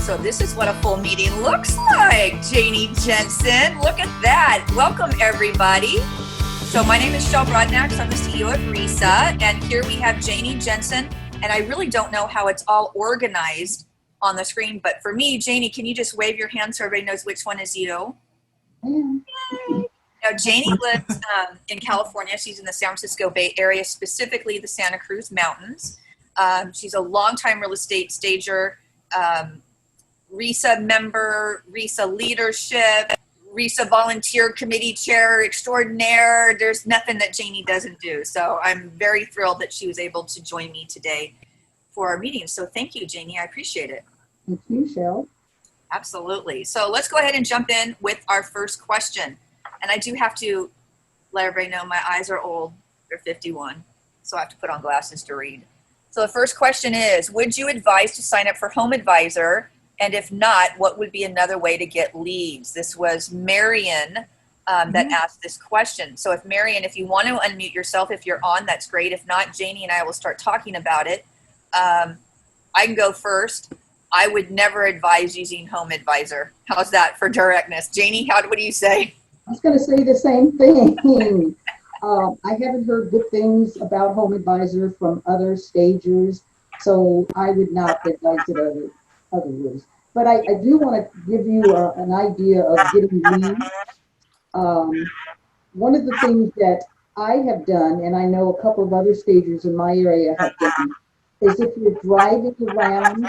So this is what a full meeting looks like, Janie Jensen. Look at that. Welcome, everybody. So my name is Shell Brodnax. I'm the CEO of RESA, and here we have Janie Jensen, and I really don't know how it's all organized on the screen, but for me, Janie, can you just wave your hand so everybody knows which one is you? Yay. Now, Janie lives in California. She's in the San Francisco Bay Area, specifically the Santa Cruz Mountains. She's a longtime real estate stager, RESA member, RESA leadership, RESA volunteer committee chair extraordinaire. There's nothing that Janie doesn't do. So I'm very thrilled that she was able to join me today for our meeting. So thank you, Janie. I appreciate it. Thank you, Shell. Absolutely. So let's go ahead and jump in with our first question. And I do have to let everybody know my eyes are old. They're 51. So I have to put on glasses to read. So the first question is, would you advise to sign up for Home Advisor? And if not, what would be another way to get leads? This was Marion that asked this question. So if Marion, if you want to unmute yourself, if you're on, that's great. If not, Janie and I will start talking about it. I can go first. I would never advise using Home Advisor. How's that for directness? Janie, what do you say? I was going to say the same thing. I haven't heard good things about Home Advisor from other stagers, so I would not advise it otherwise. But I do want to give you an idea of getting leads. One of the things that I have done, and I know a couple of other stagers in my area have done, is if you're driving around,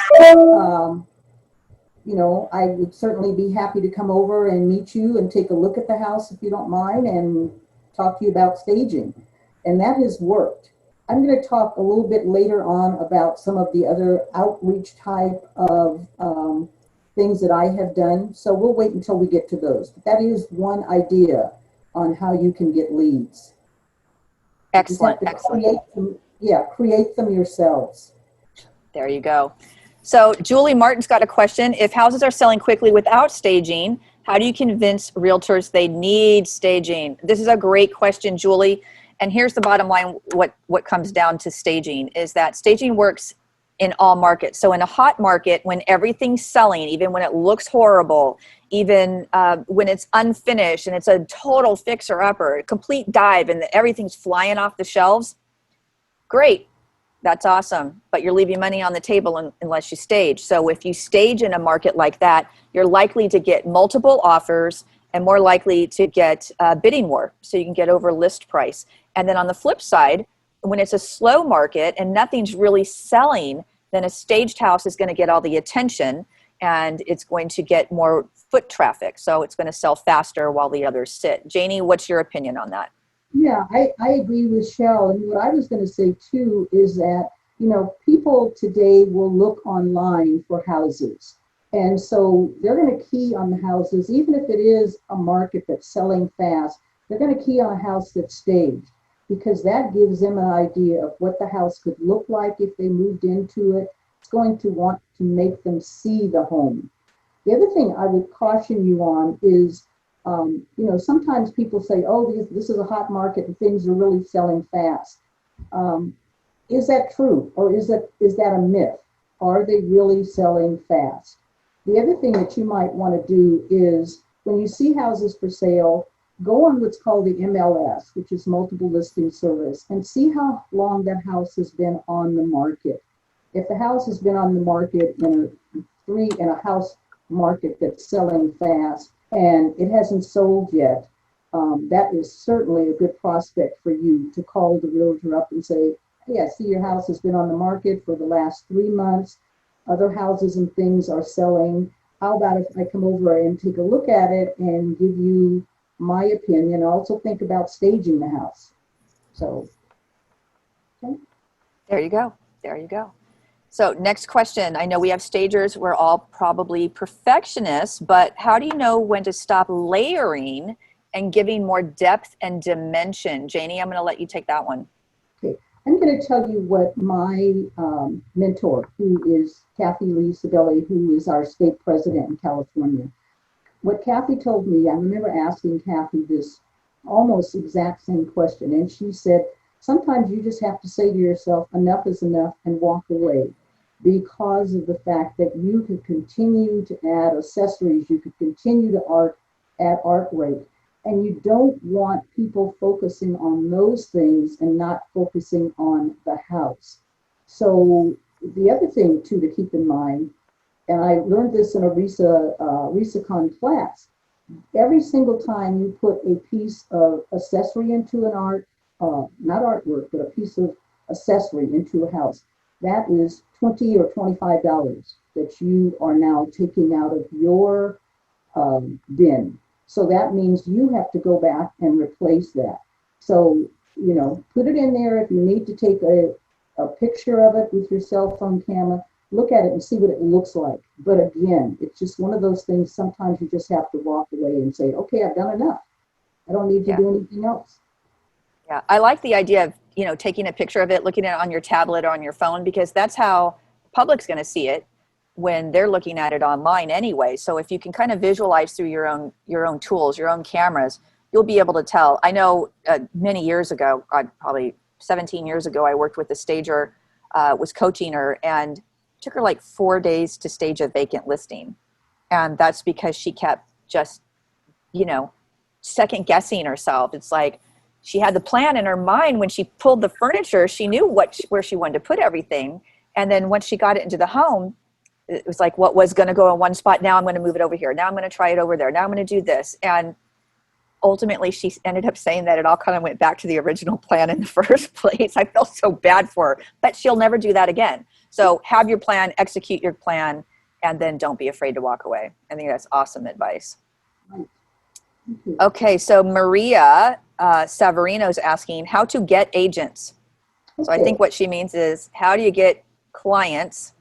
I would certainly be happy to come over and meet you and take a look at the house if you don't mind and talk to you about staging. And that has worked. I'm going to talk a little bit later on about some of the other outreach type of things that I have done. So we'll wait until we get to those. But that is one idea on how you can get leads. Excellent. Create them yourselves. There you go. So Julie Martin's got a question. If houses are selling quickly without staging, how do you convince realtors they need staging? This is a great question, Julie. And here's the bottom line, what comes down to staging is that staging works in all markets. So in a hot market, when everything's selling, even when it looks horrible, even when it's unfinished and it's a total fixer-upper, a complete dive and everything's flying off the shelves, great. That's awesome, but you're leaving money on the table unless you stage. So if you stage in a market like that, you're likely to get multiple offers and more likely to get bidding war, so you can get over list price. And then on the flip side, when it's a slow market and nothing's really selling, then a staged house is going to get all the attention and it's going to get more foot traffic. So it's going to sell faster while the others sit. Janie, what's your opinion on that? Yeah, I agree with Shell. And what I was going to say too is that, people today will look online for houses. And so they're going to key on the houses, even if it is a market that's selling fast, they're going to key on a house that's staged because that gives them an idea of what the house could look like if they moved into it. It's going to want to make them see the home. The other thing I would caution you on is, sometimes people say, oh, this is a hot market and things are really selling fast. Is that true? Or is that a myth? Are they really selling fast? The other thing that you might want to do is when you see houses for sale, go on what's called the MLS, which is multiple listing service, and see how long that house has been on the market. If the house has been on the market in a house market that's selling fast and it hasn't sold yet, that is certainly a good prospect for you to call the realtor up and say, hey, I see your house has been on the market for the last 3 months. Other houses and things are selling. How about if I come over and take a look at it and give you my opinion? Also think about staging the house. So, okay. There you go. There you go. So next question. I know we have stagers. We're all probably perfectionists, but how do you know when to stop layering and giving more depth and dimension? Janie, I'm going to let you take that one. Okay. I'm going to tell you what my mentor, who is Kathy Lee Sabelli, who is our state president in California, what Kathy told me, I remember asking Kathy this almost exact same question, and she said, sometimes you just have to say to yourself, enough is enough, and walk away. because of the fact that you could continue to add accessories, you could continue to add art rate. And you don't want people focusing on those things and not focusing on the house. So the other thing too to keep in mind, and I learned this in a RESACon class, every single time you put a piece of accessory into an art, not artwork, but a piece of accessory into a house, that is $20 or $25 that you are now taking out of your bin. So that means you have to go back and replace that. So, put it in there. If you need to take a picture of it with your cell phone camera, look at it and see what it looks like. But again, it's just one of those things. Sometimes you just have to walk away and say, okay, I've done enough. I don't need to do anything else. Yeah, I like the idea of, taking a picture of it, looking at it on your tablet or on your phone, because that's how the public's going to see it when they're looking at it online anyway. So if you can kind of visualize through your own tools, your own cameras, you'll be able to tell. I know many years ago, probably 17 years ago, I worked with a stager, was coaching her, and it took her like 4 days to stage a vacant listing. And that's because she kept just, second guessing herself. It's like she had the plan in her mind when she pulled the furniture. She knew where she wanted to put everything. And then once she got it into the home, it was like what was going to go in one spot. Now I'm going to move it over here. Now I'm going to try it over there. Now I'm going to do this. And ultimately, she ended up saying that it all kind of went back to the original plan in the first place. I felt so bad for her, but she'll never do that again. So have your plan, execute your plan, and then don't be afraid to walk away. I think that's awesome advice. Okay, so Maria Severino is asking how to get agents. Okay. So I think what she means is, how do you get clients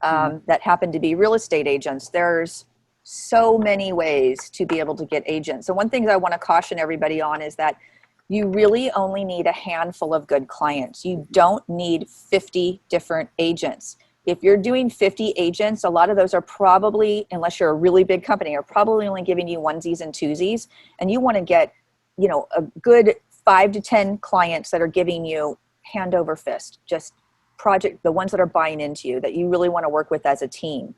that happen to be real estate agents? There's so many ways to be able to get agents. So one thing that I want to caution everybody on is that you really only need a handful of good clients. You don't need 50 different agents. If you're doing 50 agents, a lot of those are probably, unless you're a really big company, are probably only giving you onesies and twosies. And you want to get, a good 5 to 10 clients that are giving you hand over fist, just the ones that are buying into you, that you really want to work with as a team.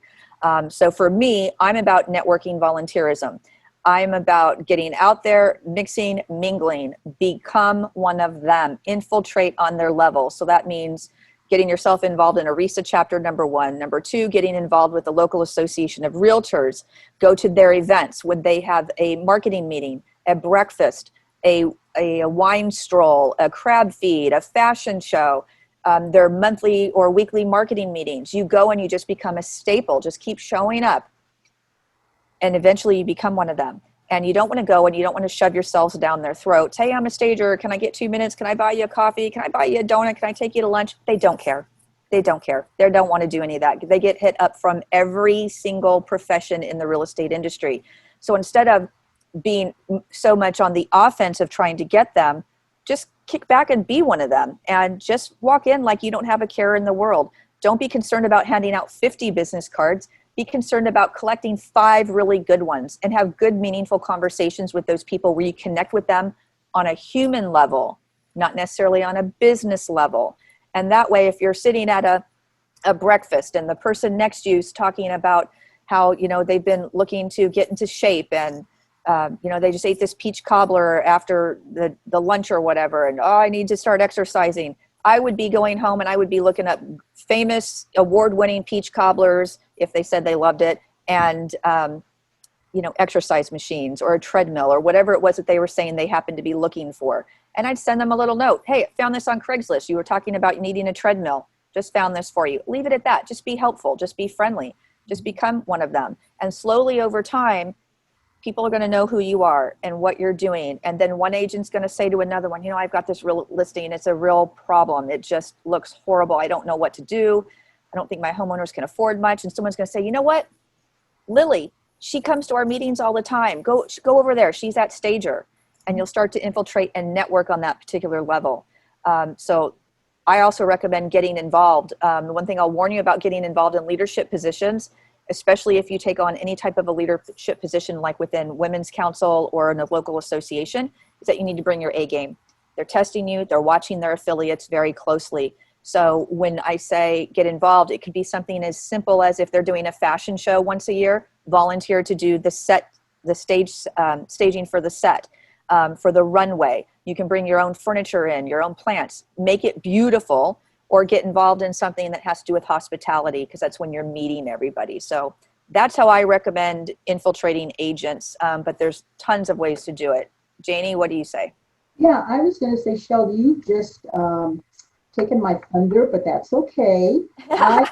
So for me, I'm about networking volunteerism. I'm about getting out there, mixing, mingling, become one of them, infiltrate on their level. So that means getting yourself involved in a RESA chapter, number one. Number two, getting involved with the local association of realtors. Go to their events when they have a marketing meeting, a breakfast, a wine stroll, a crab feed, a fashion show, their monthly or weekly marketing meetings. You go and you just become a staple. Just keep showing up. And eventually you become one of them. And you don't want to go and you don't want to shove yourselves down their throats. Hey, I'm a stager. Can I get 2 minutes? Can I buy you a coffee? Can I buy you a donut? Can I take you to lunch? They don't care. They don't care. They don't want to do any of that. They get hit up from every single profession in the real estate industry. So instead of being so much on the offense of trying to get them, just kick back and be one of them and just walk in like you don't have a care in the world. Don't be concerned about handing out 50 business cards. Be concerned about collecting 5 really good ones and have good, meaningful conversations with those people where you connect with them on a human level, not necessarily on a business level. And that way, if you're sitting at a breakfast and the person next to you is talking about how, they've been looking to get into shape and, they just ate this peach cobbler after the lunch or whatever, and, I need to start exercising. I would be going home and I would be looking up famous award-winning peach cobblers if they said they loved it, and exercise machines or a treadmill or whatever it was that they were saying they happened to be looking for. And I'd send them a little note. Hey, I found this on Craigslist. You were talking about needing a treadmill. Just found this for you. Leave it at that. Just be helpful. Just be friendly. Just become one of them. And slowly over time, people are going to know who you are and what you're doing. And then one agent's going to say to another one, I've got this real listing. It's a real problem. It just looks horrible. I don't know what to do. I don't think my homeowners can afford much. And someone's going to say, you know what? Lily, she comes to our meetings all the time. Go over there. She's at Stager. And you'll start to infiltrate and network on that particular level. So I also recommend getting involved. The one thing I'll warn you about getting involved in leadership positions, especially if you take on any type of a leadership position like within Women's Council or in a local association, is that you need to bring your A game. They're testing you. They're watching their affiliates very closely. So when I say get involved, it could be something as simple as if they're doing a fashion show once a year, volunteer to do the staging for the set, for the runway. You can bring your own furniture in, your own plants, make it beautiful, or get involved in something that has to do with hospitality, because that's when you're meeting everybody. So that's how I recommend infiltrating agents, but there's tons of ways to do it. Janie, what do you say? Yeah, I was going to say, Shell, you just taken my thunder, but that's okay. I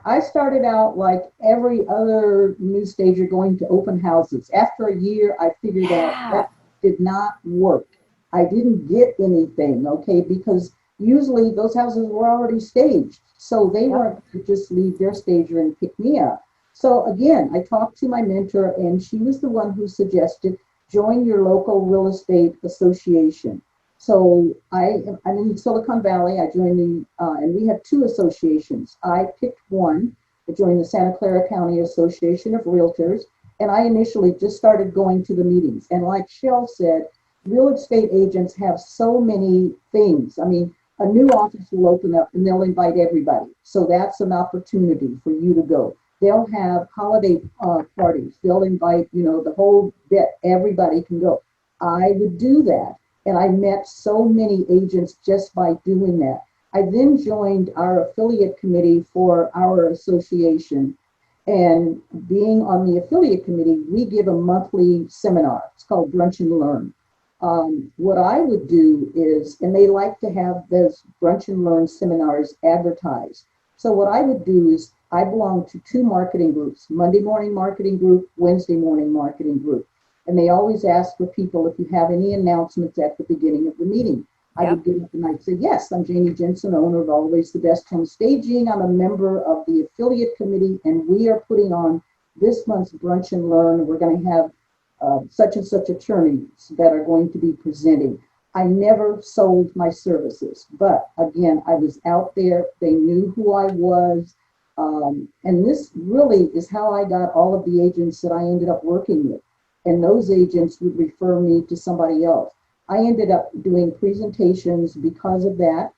I started out like every other new stager going to open houses. After a year, I figured out Yeah. that did not work. I didn't get anything, okay, because usually those houses were already staged. So they Yep. weren't to just leave their stager and pick me up. So again, I talked to my mentor, and she was the one who suggested join your local real estate association. So I'm in Silicon Valley. I joined and we have two associations. I picked one. I joined the Santa Clara County Association of Realtors, and I initially just started going to the meetings. And like Shell said, real estate agents have so many things. I mean, a new office will open up and they'll invite everybody. So that's an opportunity for you to go. They'll have holiday parties. They'll invite, the whole bit. Everybody can go. I would do that. And I met so many agents just by doing that. I then joined our affiliate committee for our association. And being on the affiliate committee, we give a monthly seminar. It's called Brunch and Learn. What I would do is, and they like to have those Brunch and Learn seminars advertised. So what I would do is, I belong to two marketing groups, Monday morning marketing group, Wednesday morning marketing group. And they always ask for people if you have any announcements at the beginning of the meeting. I Yep. would get up and I'd say, yes, I'm Janie Jensen, owner of Always the Best Home Staging. I'm a member of the affiliate committee, and we are putting on this month's Brunch and Learn. We're going to have such and such attorneys that are going to be presenting. I never sold my services, but again, I was out there. They knew who I was. And this really is how I got all of the agents that I ended up working with. And those agents would refer me to somebody else. I ended up doing presentations because of that.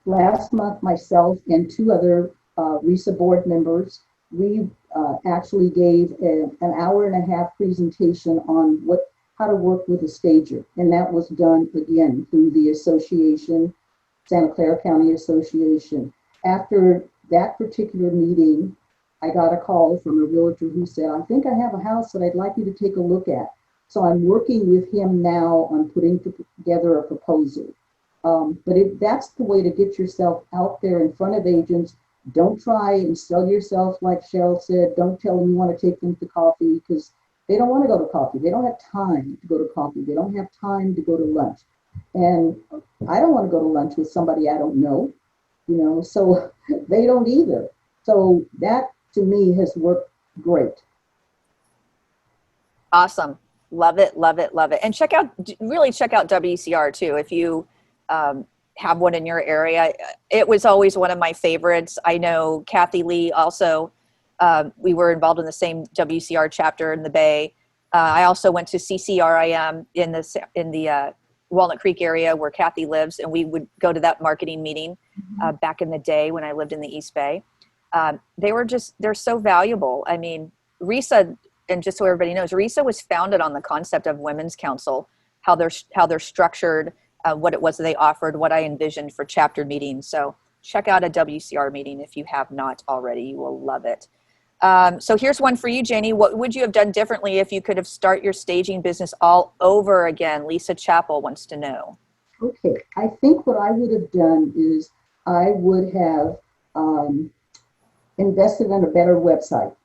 Last month, myself and two other RESA board members, we actually gave an hour and a half presentation on how to work with a stager. And that was done again through the association, Santa Clara County Association. After that particular meeting, I got a call from a realtor who said, I think I have a house that I'd like you to take a look at. So I'm working with him now on putting together a proposal. But that's the way to get yourself out there in front of agents. Don't try and sell yourself like Shell said. Don't tell them you want to take them to coffee, because they don't want to go to coffee. They don't have time to go to coffee. They don't have time to go to lunch. And I don't want to go to lunch with somebody I don't know, so they don't either. So that to me has worked great. Awesome. Love it, love it, love it. And really check out WCR too. If you have one in your area, it was always one of my favorites. I know Kathy Lee also, we were involved in the same WCR chapter in the Bay. I also went to CCRIM in the Walnut Creek area where Kathy lives, and we would go to that marketing meeting back in the day when I lived in the East Bay. They're so valuable. I mean, RESA, and just so everybody knows, RESA was founded on the concept of Women's Council, how they're structured, what it was that they offered, what I envisioned for chapter meetings. So check out a WCR meeting if you have not already. You will love it. So here's one for you, Janie. What would you have done differently if you could have started your staging business all over again? Lisa Chappell wants to know. Okay, I think what I would have done is I would have invested in a better website.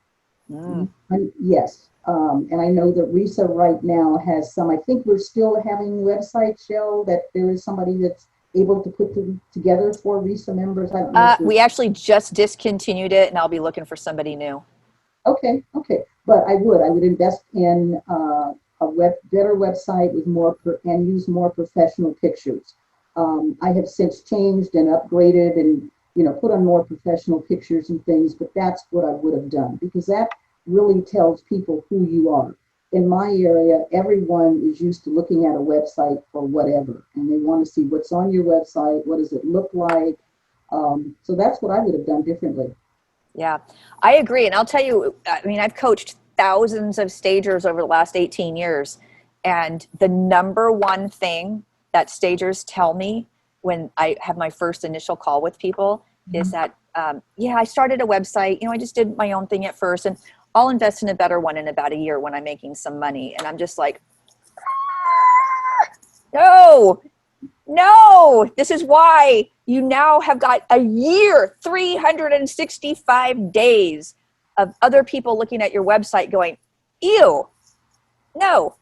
Yes. And I know that RESA right now has some. I think we're still having websites, Shell, that there is somebody that's able to put them together for RESA members. I don't know. We actually just discontinued it, and I'll be looking for somebody new. Okay. But I would invest in a better website with and use more professional pictures. I have since changed and upgraded and put on more professional pictures and things, but that's what I would have done, because that really tells people who you are. in my area, everyone is used to looking at a website for whatever, and they want to see what's on your website, what does it look like. So that's what I would have done differently. Yeah, I agree. And I'll tell you, I mean, I've coached thousands of stagers over the last 18 years. And the number one thing that stagers tell me when I have my first initial call with people is that, yeah, I started a website, I just did my own thing at first, and I'll invest in a better one in about a year when I'm making some money. And I'm just like, no, no, this is why you now have got a year, 365 days of other people looking at your website going, ew, no.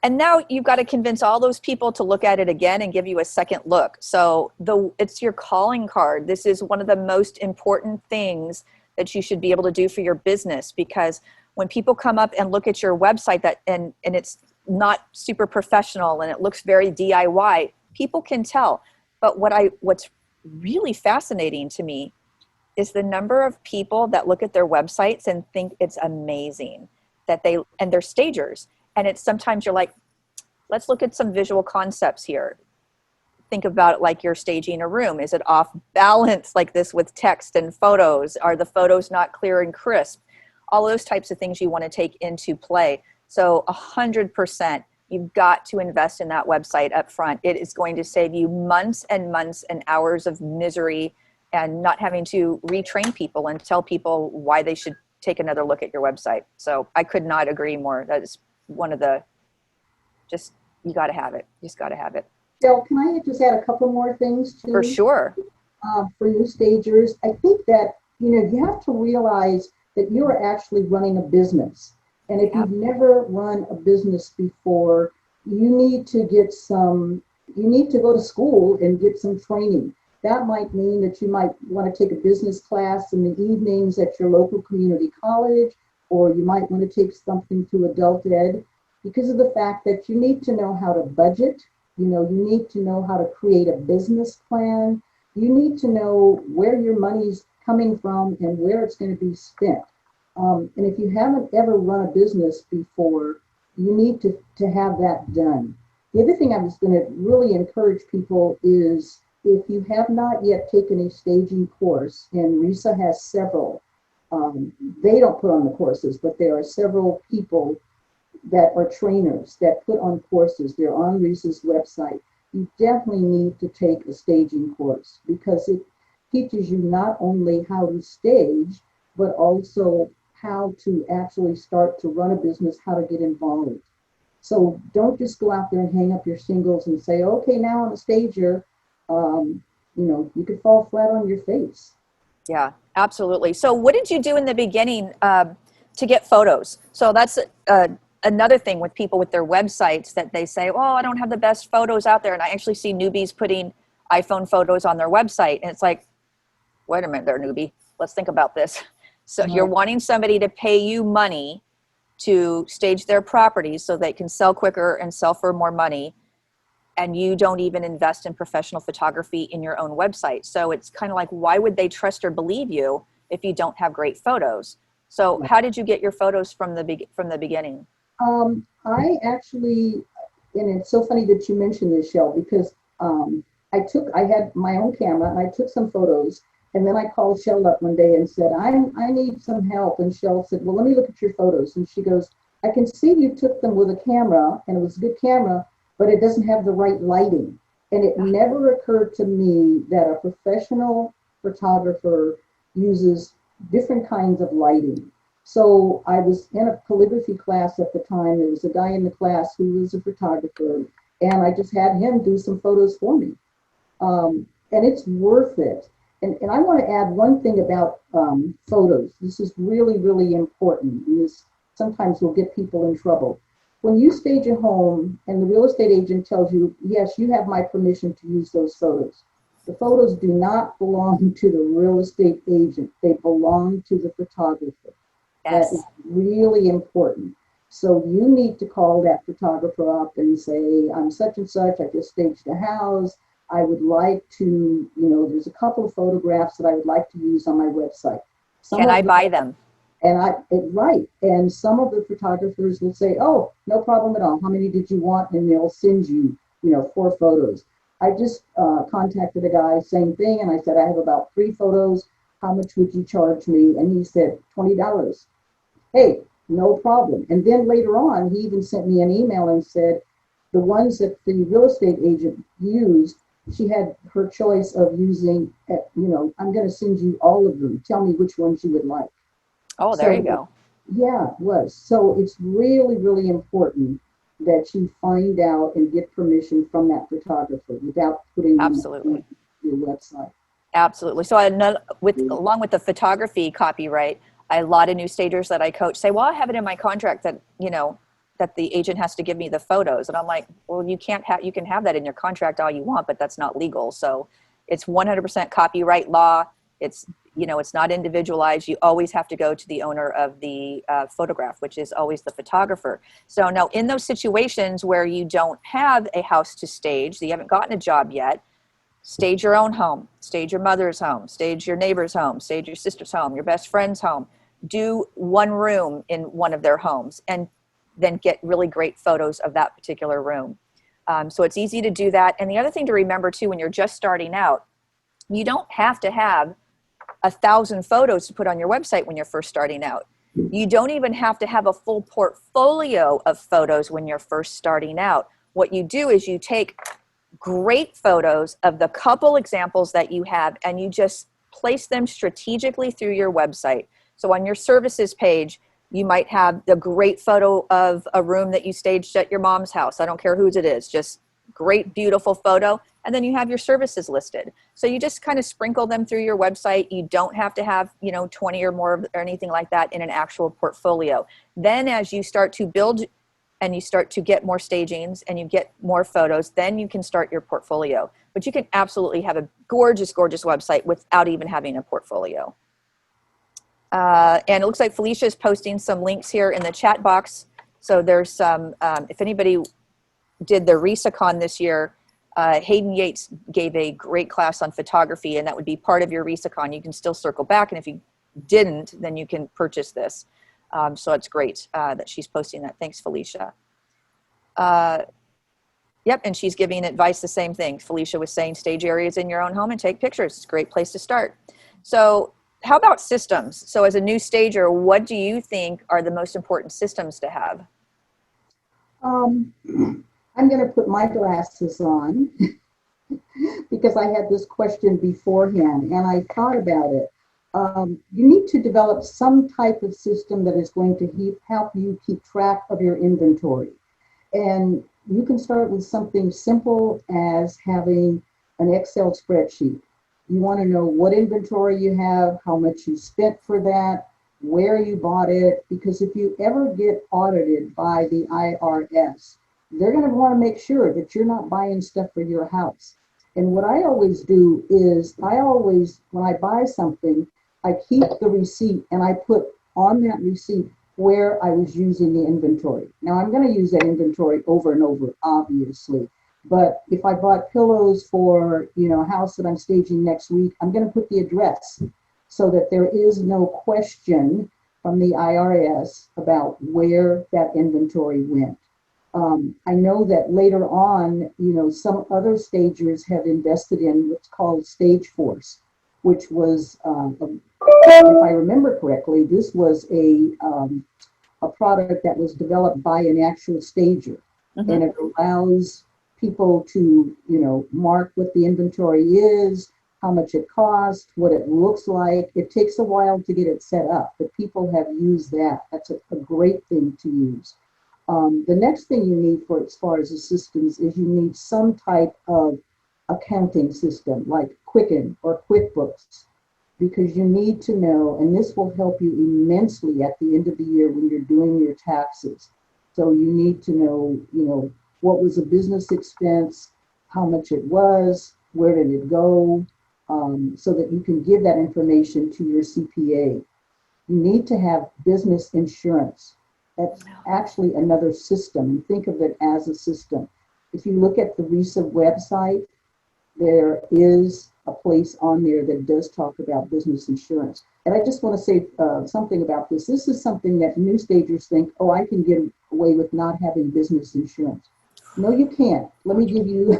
And now you've got to convince all those people to look at it again and give you a second look. So it's your calling card. This is one of the most important things that you should be able to do for your business, because when people come up and look at your website and it's not super professional and it looks very DIY, people can tell. But what's really fascinating to me is the number of people that look at their websites and think it's amazing and they're stagers. And it's sometimes you're like, let's look at some visual concepts here. Think about it like you're staging a room. Is it off balance like this with text and photos? Are the photos not clear and crisp? All those types of things you want to take into play. So 100%, you've got to invest in that website up front. It is going to save you months and months and hours of misery and not having to retrain people and tell people why they should take another look at your website. So I could not agree more. That is one of the, you got to have it. You just got to have it. Bill, can I just add a couple more things too? For sure. For new stagers, I think that, you have to realize that you're actually running a business. And if you've never run a business before, you need to go to school and get some training. That might mean that you might want to take a business class in the evenings at your local community college, or you might want to take something to adult ed, because of the fact that you need to know how to budget. You need to know how to create a business plan. You need to know where your money's coming from and where it's going to be spent. And if you haven't ever run a business before, you need to have that done. The other thing I was going to really encourage people is, if you have not yet taken a staging course, and RESA has several, they don't put on the courses, but there are several people that are trainers that put on courses. They're on RESA's website. You definitely need to take a staging course, because it teaches you not only how to stage, but also how to actually start to run a business, how to get involved. So don't just go out there and hang up your shingles and say, okay, now I'm a stager. You could fall flat on your face. Yeah, absolutely. So what did you do in the beginning to get photos? So that's another thing with people with their websites, that they say, oh, I don't have the best photos out there. And I actually see newbies putting iPhone photos on their website. And it's like, wait a minute there, newbie. Let's think about this. So you're wanting somebody to pay you money to stage their properties so they can sell quicker and sell for more money, and you don't even invest in professional photography in your own website. So it's kind of like, why would they trust or believe you if you don't have great photos? So how did you get your photos from the beginning? I actually, and it's so funny that you mentioned this, Shell, because I had my own camera and I took some photos, and then I called Shell up one day and said, I need some help. And Shell said, well, let me look at your photos. And she goes, I can see you took them with a camera, and it was a good camera, but it doesn't have the right lighting. And it never occurred to me that a professional photographer uses different kinds of lighting. So I was in a calligraphy class at the time. There was a guy in the class who was a photographer, and I just had him do some photos for me. And it's worth it. And I want to add one thing about photos. This is really, really important. And this sometimes will get people in trouble. When you stage a home and the real estate agent tells you, yes, you have my permission to use those photos, the photos do not belong to the real estate agent. They belong to the photographer. Yes. That is really important. So you need to call that photographer up and say, I'm such and such, I just staged a house. I would like to, there's a couple of photographs that I would like to use on my website. Can I buy them? Right. And some of the photographers will say, oh, no problem at all. How many did you want? And they'll send you, 4 photos. I just contacted a guy, same thing. And I said, I have about 3 photos. How much would you charge me? And he said, $20. Hey, no problem. And then later on, he even sent me an email and said, the ones that the real estate agent used, she had her choice of using, I'm going to send you all of them. Tell me which ones you would like. Oh, there you So, go. yeah, it was. So it's really, really important that you find out and get permission from that photographer without putting them Absolutely. on your website. Absolutely. So I know along with the photography copyright, a lot of new stagers that I coach say, well, I have it in my contract that, that the agent has to give me the photos. And I'm like, well, you can have that in your contract all you want, but that's not legal. So it's 100% copyright law. It's, it's not individualized. You always have to go to the owner of the photograph, which is always the photographer. So now in those situations where you don't have a house to stage, you haven't gotten a job yet, stage your own home, stage your mother's home, stage your neighbor's home, stage your sister's home, your best friend's home. Do one room in one of their homes and then get really great photos of that particular room. So it's easy to do that. And the other thing to remember too, when you're just starting out, you don't have to have 1,000 photos to put on your website when you're first starting out. You don't even have to have a full portfolio of photos when you're first starting out. What you do is you take great photos of the couple examples that you have and you just place them strategically through your website. So on your services page, you might have the great photo of a room that you staged at your mom's house. I don't care whose it is, just great, beautiful photo. And then you have your services listed. So you just kind of sprinkle them through your website. You don't have to have, 20 or more or anything like that in an actual portfolio. Then as you start to build and you start to get more stagings and you get more photos, then you can start your portfolio. But you can absolutely have a gorgeous, gorgeous website without even having a portfolio. And it looks like Felicia is posting some links here in the chat box. So there's some, if anybody did the RESACon this year, Hayden Yates gave a great class on photography, and that would be part of your RESACon. You can still circle back, and if you didn't, then you can purchase this. So it's great that she's posting that. Thanks, Felicia. Yep, and she's giving advice the same thing. Felicia was saying stage areas in your own home and take pictures. It's a great place to start. So how about systems? So as a new stager, what do you think are the most important systems to have? I'm going to put my glasses on because I had this question beforehand and I thought about it. You need to develop some type of system that is going to help you keep track of your inventory. And you can start with something simple as having an Excel spreadsheet. You want to know what inventory you have, how much you spent for that, where you bought it, because if you ever get audited by the IRS, they're going to want to make sure that you're not buying stuff for your house. And what I always do is when I buy something, I keep the receipt and I put on that receipt where I was using the inventory. Now I'm going to use that inventory over and over, obviously. But if I bought pillows for, a house that I'm staging next week, I'm going to put the address so that there is no question from the IRS about where that inventory went. I know that later on, some other stagers have invested in what's called Stage Force, which was, if I remember correctly, this was a product that was developed by an actual stager. Mm-hmm. And it allows people to, mark what the inventory is, how much it costs, what it looks like. It takes a while to get it set up, but people have used that. That's a great thing to use. The next thing you need for as far as the systems is you need some type of accounting system like Quicken or QuickBooks, because you need to know, and this will help you immensely at the end of the year when you're doing your taxes. So you need to know, what was a business expense, how much it was, where did it go, so that you can give that information to your CPA. You need to have business insurance. That's actually another system. Think of it as a system. If you look at the RESA website, there is a place on there that does talk about business insurance. And I just want to say something about this. This is something that new stagers think, oh, I can get away with not having business insurance. No, you can't. Let me give you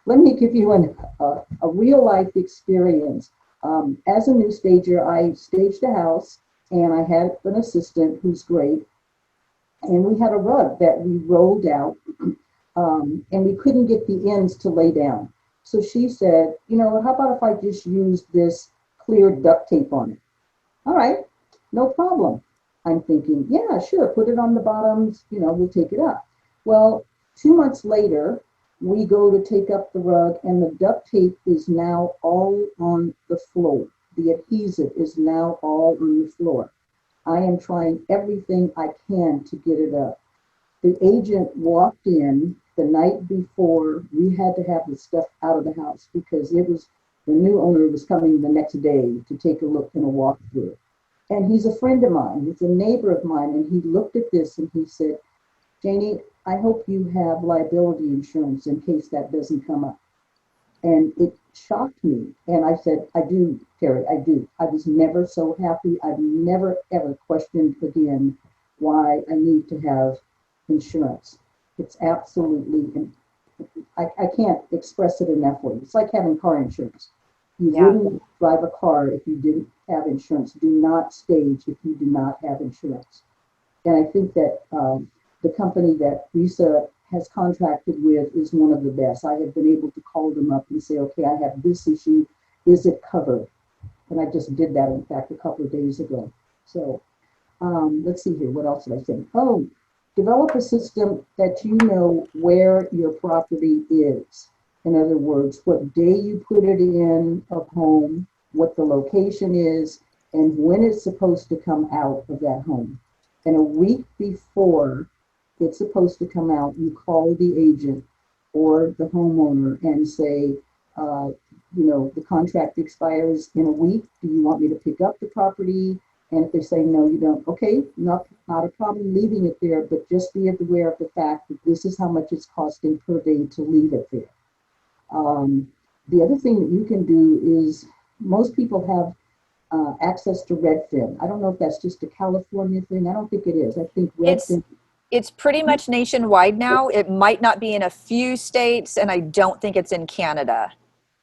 a real life experience. As a new stager, I staged a house and I had an assistant who's great. And we had a rug that we rolled out and we couldn't get the ends to lay down. So she said, you know, how about if I just use this clear duct tape on it? All right, no problem. I'm thinking, yeah, sure, put it on the bottoms, you know, we'll take it up. Well, 2 months later, we go to take up the rug and the duct tape is now all on the floor. The adhesive is now all on the floor. I am trying everything I can to get it up. The agent walked in the night before. We had to have the stuff out of the house because the new owner was coming the next day to take a look and a walkthrough. And he's a friend of mine. He's a neighbor of mine. And he looked at this and he said, Janie, I hope you have liability insurance in case that doesn't come up. And it shocked me. And I said, I do, Terry, I do. I was never so happy. I've never, ever questioned again why I need to have insurance. It's absolutely, I can't express it enough way. It's like having car insurance. You wouldn't drive a car if you didn't have insurance. Do not stage if you do not have insurance. And I think that the company that RESA has contracted with is one of the best. I have been able to call them up and say, okay, I have this issue. Is it covered? And I just did that, in fact, a couple of days ago. So let's see here. What else did I say? Oh, develop a system that you know where your property is. In other words, what day you put it in a home, what the location is, and when it's supposed to come out of that home. And a week before it's supposed to come out, you call the agent or the homeowner and say, you know, the contract expires in a week. Do you want me to pick up the property? And if they say, no, you don't, okay, not a problem leaving it there, but just be aware of the fact that this is how much it's costing per day to leave it there. The other thing that you can do is most people have access to Redfin. I don't know if that's just a California thing. I don't think it is. I think Redfin. It's pretty much nationwide now. It might not be in a few states, and I don't think it's in Canada.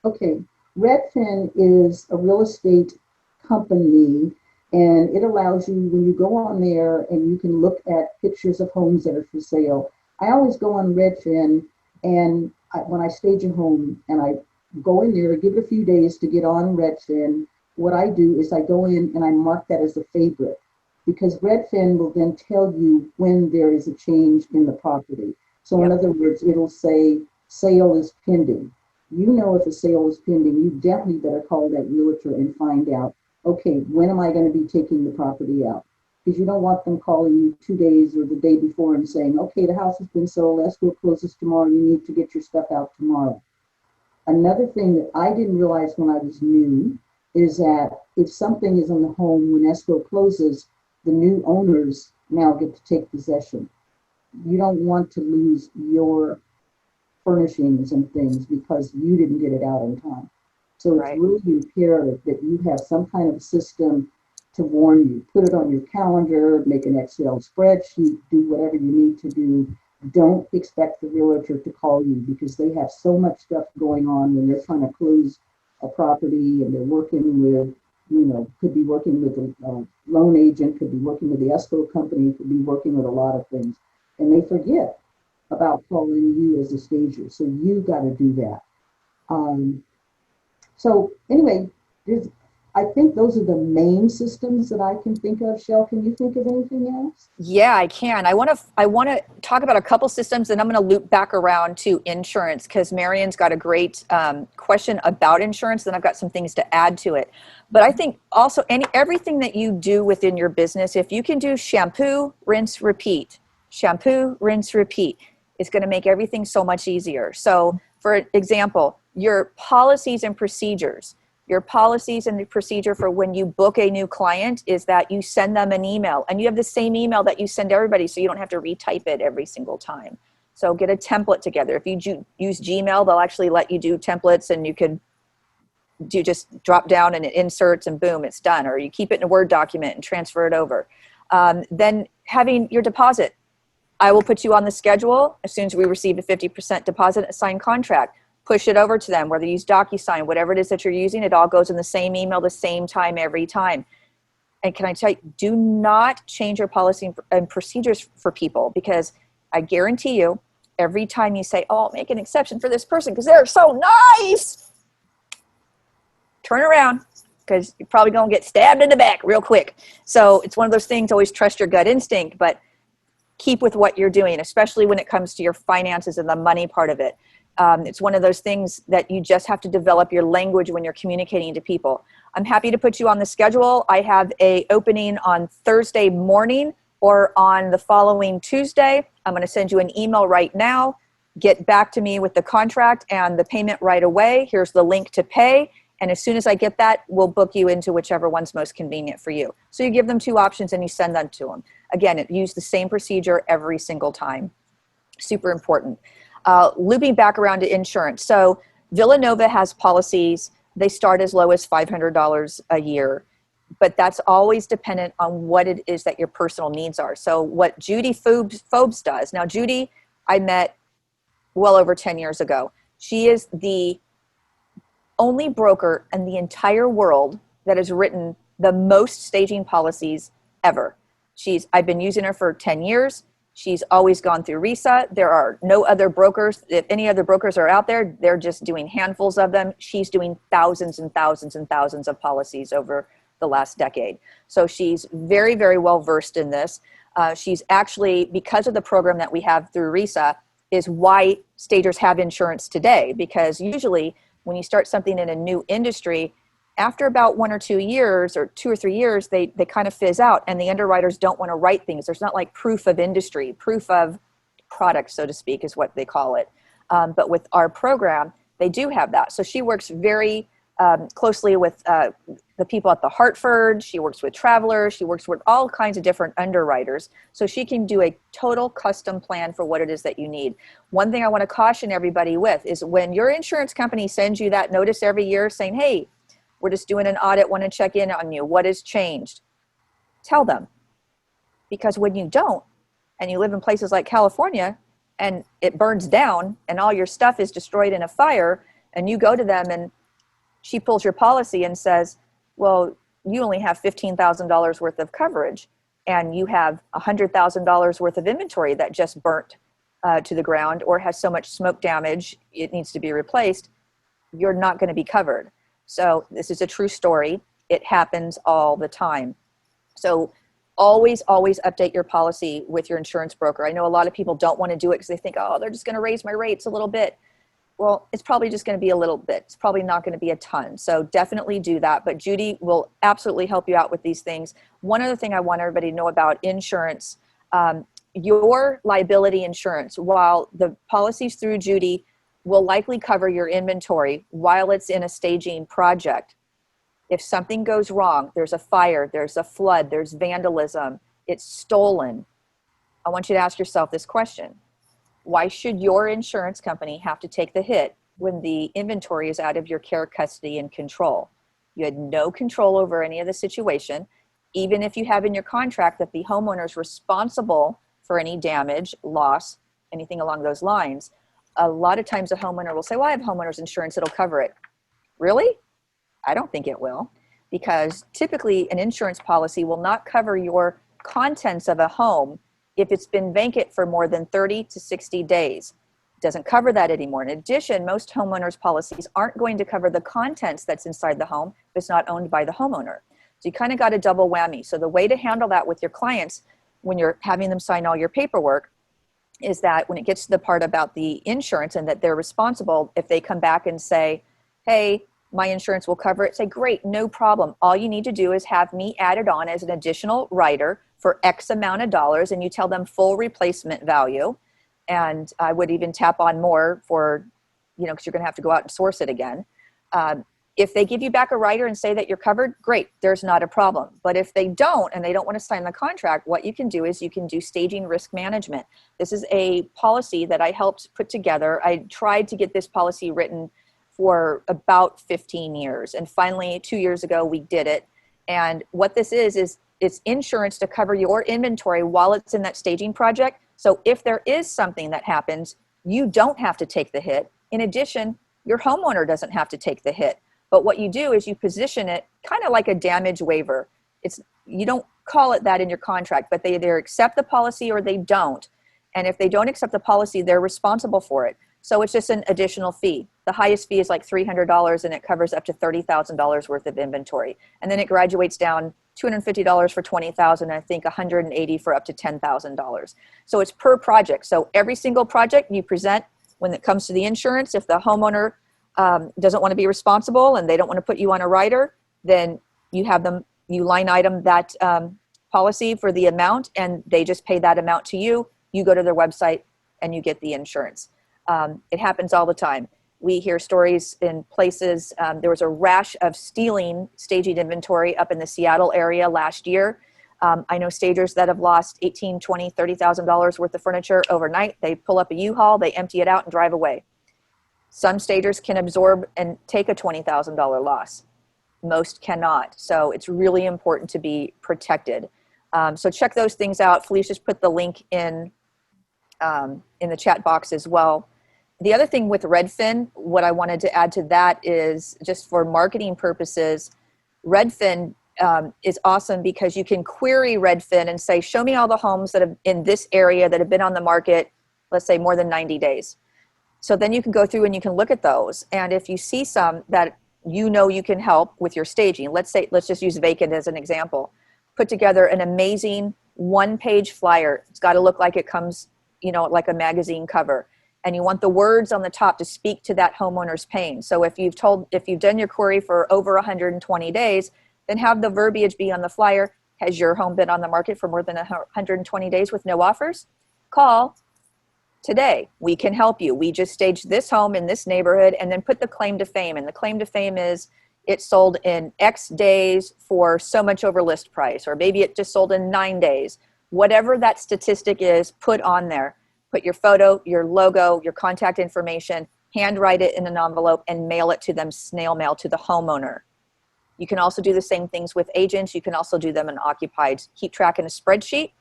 Okay. Redfin is a real estate company, and it allows you, when you go on there and you can look at pictures of homes that are for sale. I always go on Redfin, and when I stage a home and I go in there, give it a few days to get on Redfin, what I do is I go in and I mark that as a favorite, because Redfin will then tell you when there is a change in the property. So in other words, it'll say sale is pending. You know, if a sale is pending, you definitely better call that realtor and find out, okay, when am I going to be taking the property out? Because you don't want them calling you 2 days or the day before and saying, okay, the house has been sold, escrow closes tomorrow, you need to get your stuff out tomorrow. Another thing that I didn't realize when I was new is that if something is in the home when escrow closes, the new owners now get to take possession. You don't want to lose your furnishings and things because you didn't get it out in time. So it's really imperative that you have some kind of system to warn you. Put it on your calendar, make an Excel spreadsheet, do whatever you need to do. Don't expect the realtor to call you because they have so much stuff going on when they're trying to close a property and they're working with, you know, could be working with a loan agent, could be working with the escrow company, could be working with a lot of things. And they forget about calling you as a stager. So you got to do that. So anyway, I think those are the main systems that I can think of. Shell, can you think of anything else? Yeah, I can. I want to talk about a couple systems, and I'm going to loop back around to insurance because Marion's got a great question about insurance. Then I've got some things to add to it. But I think also everything that you do within your business, if you can do shampoo, rinse, repeat, it's going to make everything so much easier. So, for example, your policies and procedures. Your policies and the procedure for when you book a new client is that you send them an email and you have the same email that you send everybody so you don't have to retype it every single time. So get a template together. If you use Gmail, they'll actually let you do templates and you could you just drop down and it inserts and boom, it's done. Or you keep it in a Word document and transfer it over. Then having your deposit. I will put you on the schedule as soon as we receive a 50% deposit, a signed contract. Push it over to them, whether you use DocuSign, whatever it is that you're using, it all goes in the same email, the same time, every time. And can I tell you, do not change your policy and procedures for people, because I guarantee you, every time you say, oh, I'll make an exception for this person because they're so nice, turn around, because you're probably going to get stabbed in the back real quick. So it's one of those things, always trust your gut instinct, but keep with what you're doing, especially when it comes to your finances and the money part of it. It's one of those things that you just have to develop your language when you're communicating to people. I'm happy to put you on the schedule. I have a opening on Thursday morning or on the following Tuesday. I'm going to send you an email right now. Get back to me with the contract and the payment right away. Here's the link to pay. And as soon as I get that, we'll book you into whichever one's most convenient for you. So you give them 2 options and you send them to them. Again, use the same procedure every single time. Super important. Looping back around to insurance. So Villanova has policies. They start as low as $500 a year, but that's always dependent on what it is that your personal needs are. So what Judy Phobes does. Now, Judy, I met well over 10 years ago. She is the only broker in the entire world that has written the most staging policies ever. I've been using her for 10 years. She's always gone through RESA. There are no other brokers. If any other brokers are out there, they're just doing handfuls of them. She's doing thousands and thousands and thousands of policies over the last decade. So she's very, very well versed in this. She's actually, because of the program that we have through RESA, is why stagers have insurance today. Because usually when you start something in a new industry, after about 1 or 2 years or 2 or 3 years, they kind of fizz out and the underwriters don't want to write things. There's not like proof of industry, proof of product, so to speak, is what they call it. But with our program, they do have that. So she works very closely with the people at the Hartford. She works with Travelers. She works with all kinds of different underwriters. So she can do a total custom plan for what it is that you need. One thing I want to caution everybody with is when your insurance company sends you that notice every year saying, hey, we're just doing an audit, want to check in on you. What has changed? Tell them. Because when you don't, and you live in places like California, and it burns down, and all your stuff is destroyed in a fire, and you go to them, and she pulls your policy and says, well, you only have $15,000 worth of coverage, and you have $100,000 worth of inventory that just burnt to the ground or has so much smoke damage, it needs to be replaced. You're not going to be covered. So this is a true story. It happens all the time. So always, always update your policy with your insurance broker. I know a lot of people don't want to do it because they think, oh, they're just going to raise my rates a little bit. Well, it's probably just going to be a little bit. It's probably not going to be a ton. So definitely do that. But Judy will absolutely help you out with these things. One other thing I want everybody to know about insurance, your liability insurance, while the policies through Judy will likely cover your inventory while it's in a staging project. If something goes wrong, there's a fire, there's a flood, there's vandalism, it's stolen, I want you to ask yourself this question. Why should your insurance company have to take the hit when the inventory is out of your care, custody, and control? You had no control over any of the situation. Even if you have in your contract that the homeowner is responsible for any damage, loss, anything along those lines, a lot of times a homeowner will say, well, I have homeowner's insurance, it'll cover it. Really? I don't think it will, because typically an insurance policy will not cover your contents of a home if it's been vacant for more than 30 to 60 days. It doesn't cover that anymore. In addition, most homeowners policies aren't going to cover the contents that's inside the home if it's not owned by the homeowner. So you kind of got a double whammy. So the way to handle that with your clients when you're having them sign all your paperwork is that when it gets to the part about the insurance and that they're responsible, if they come back and say, hey, my insurance will cover it, say, great, no problem. All you need to do is have me added on as an additional rider for X amount of dollars, and you tell them full replacement value. And I would even tap on more for, because you're going to have to go out and source it again. If they give you back a rider and say that you're covered, great, there's not a problem. But if they don't, and they don't want to sign the contract, what you can do is you can do staging risk management. This is a policy that I helped put together. I tried to get this policy written for about 15 years. And finally, 2 years ago, we did it. And what this is it's insurance to cover your inventory while it's in that staging project. So if there is something that happens, you don't have to take the hit. In addition, your homeowner doesn't have to take the hit. But what you do is you position it kind of like a damage waiver. You don't call it that in your contract, but they either accept the policy or they don't. And if they don't accept the policy, they're responsible for it. So it's just an additional fee. The highest fee is like $300 and it covers up to $30,000 worth of inventory. And then it graduates down $250 for $20,000, I think $180 for up to $10,000. So it's per project. So every single project you present, when it comes to the insurance, if the homeowner doesn't want to be responsible and they don't want to put you on a rider, then you line item that policy for the amount and they just pay that amount to you. You go to their website and you get the insurance. It happens all the time. We hear stories in places. There was a rash of stealing staging inventory up in the Seattle area last year. I know stagers that have lost $18,000, $20,000, $30,000 worth of furniture overnight. They pull up a U-Haul, they empty it out and drive away. Some stagers can absorb and take a $20,000 loss. Most cannot. So it's really important to be protected. So check those things out. Felicia's put the link in the chat box as well. The other thing with Redfin, what I wanted to add to that is just for marketing purposes, Redfin is awesome because you can query Redfin and say, show me all the homes that have in this area that have been on the market, let's say more than 90 days. So then you can go through and you can look at those. And if you see some that you know you can help with your staging, let's just use vacant as an example, put together an amazing one-page flyer. It's got to look like it comes, like a magazine cover. And you want the words on the top to speak to that homeowner's pain. So if you've done your query for over 120 days, then have the verbiage be on the flyer. Has your home been on the market for more than 120 days with no offers? Call today. We can help you. We just staged this home in this neighborhood, and then put the claim to fame. And the claim to fame is it sold in X days for so much over list price, or maybe it just sold in 9 days. Whatever that statistic is, put on there. Put your photo, your logo, your contact information, handwrite it in an envelope and mail it to them, snail mail to the homeowner. You can also do the same things with agents. You can also do them in occupied. Keep track in a spreadsheet,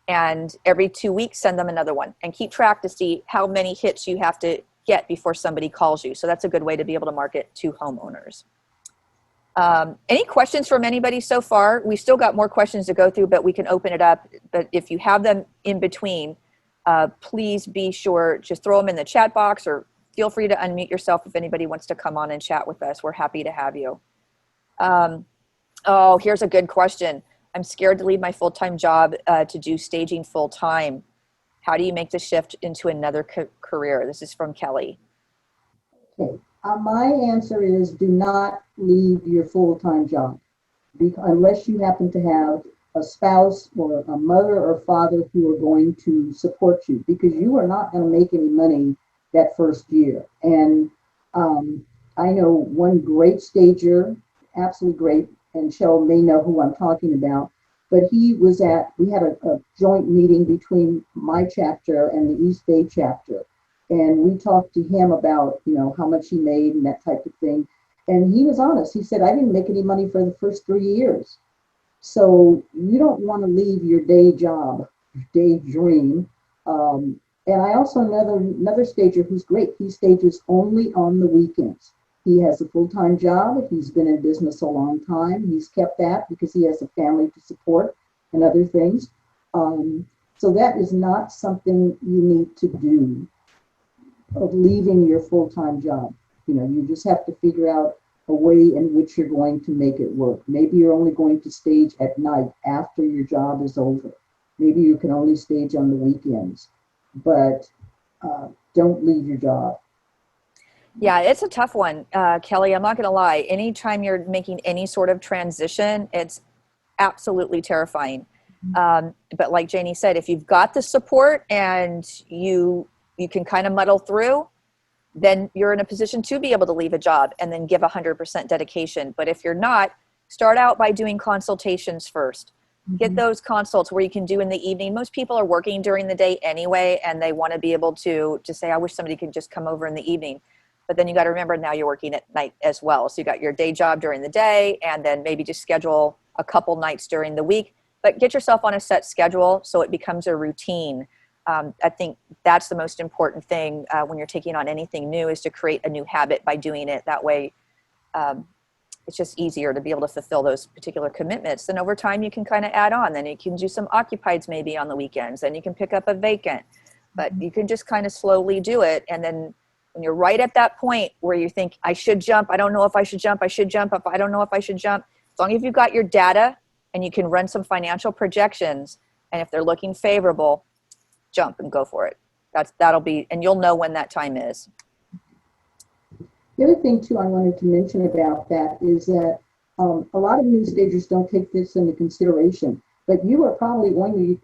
and every 2 weeks, send them another one and keep track to see how many hits you have to get before somebody calls you. So that's a good way to be able to market to homeowners. Any questions from anybody so far? We've still got more questions to go through, but we can open it up. But if you have them in between, please be sure, just throw them in the chat box, or feel free to unmute yourself if anybody wants to come on and chat with us. We're happy to have you. Oh, here's a good question. I'm scared to leave my full-time job to do staging full-time. How do you make the shift into another career? This is from Kelly. Okay. My answer is do not leave your full-time job unless you happen to have a spouse or a mother or father who are going to support you, because you are not going to make any money that first year. And I know one great stager, absolutely great, and Shell may know who I'm talking about, but we had a joint meeting between my chapter and the East Bay chapter. And we talked to him about, how much he made and that type of thing. And he was honest. He said, I didn't make any money for the first 3 years. So you don't want to leave your day job, your day dream. And I also another stager who's great. He stages only on the weekends. He has a full-time job. He's been in business a long time. He's kept that because he has a family to support and other things. So that is not something you need to do, of leaving your full-time job. You just have to figure out a way in which you're going to make it work. Maybe you're only going to stage at night after your job is over. Maybe you can only stage on the weekends, but don't leave your job. Yeah, it's a tough one, Kelly. I'm not going to lie. Anytime you're making any sort of transition, it's absolutely terrifying. But like Janie said, if you've got the support and you can kind of muddle through, then you're in a position to be able to leave a job and then give 100% dedication. But if you're not, start out by doing consultations first. Get those consults where you can do in the evening. Most people are working during the day anyway, and they want to be able to say, I wish somebody could just come over in the evening. but then you got to remember now you're working at night as well. So you got your day job during the day, and then maybe just schedule a couple nights during the week, but get yourself on a set schedule so it becomes a routine. I think that's the most important thing when you're taking on anything new, is to create a new habit by doing it. That way, it's just easier to be able to fulfill those particular commitments. Then over time, you can kind of add on. Then you can do some occupieds maybe on the weekends. Then you can pick up a vacant. But you can just kind of slowly do it. And then when you're right at that point where you think, I should jump, I don't know if I should jump, I should jump, if I don't know if I should jump. As long as you've got your data and you can run some financial projections, and if they're looking favorable, jump and go for it. That'll be, and you'll know when that time is. The other thing too I wanted to mention about that is that a lot of new stagers don't take this into consideration, but you are probably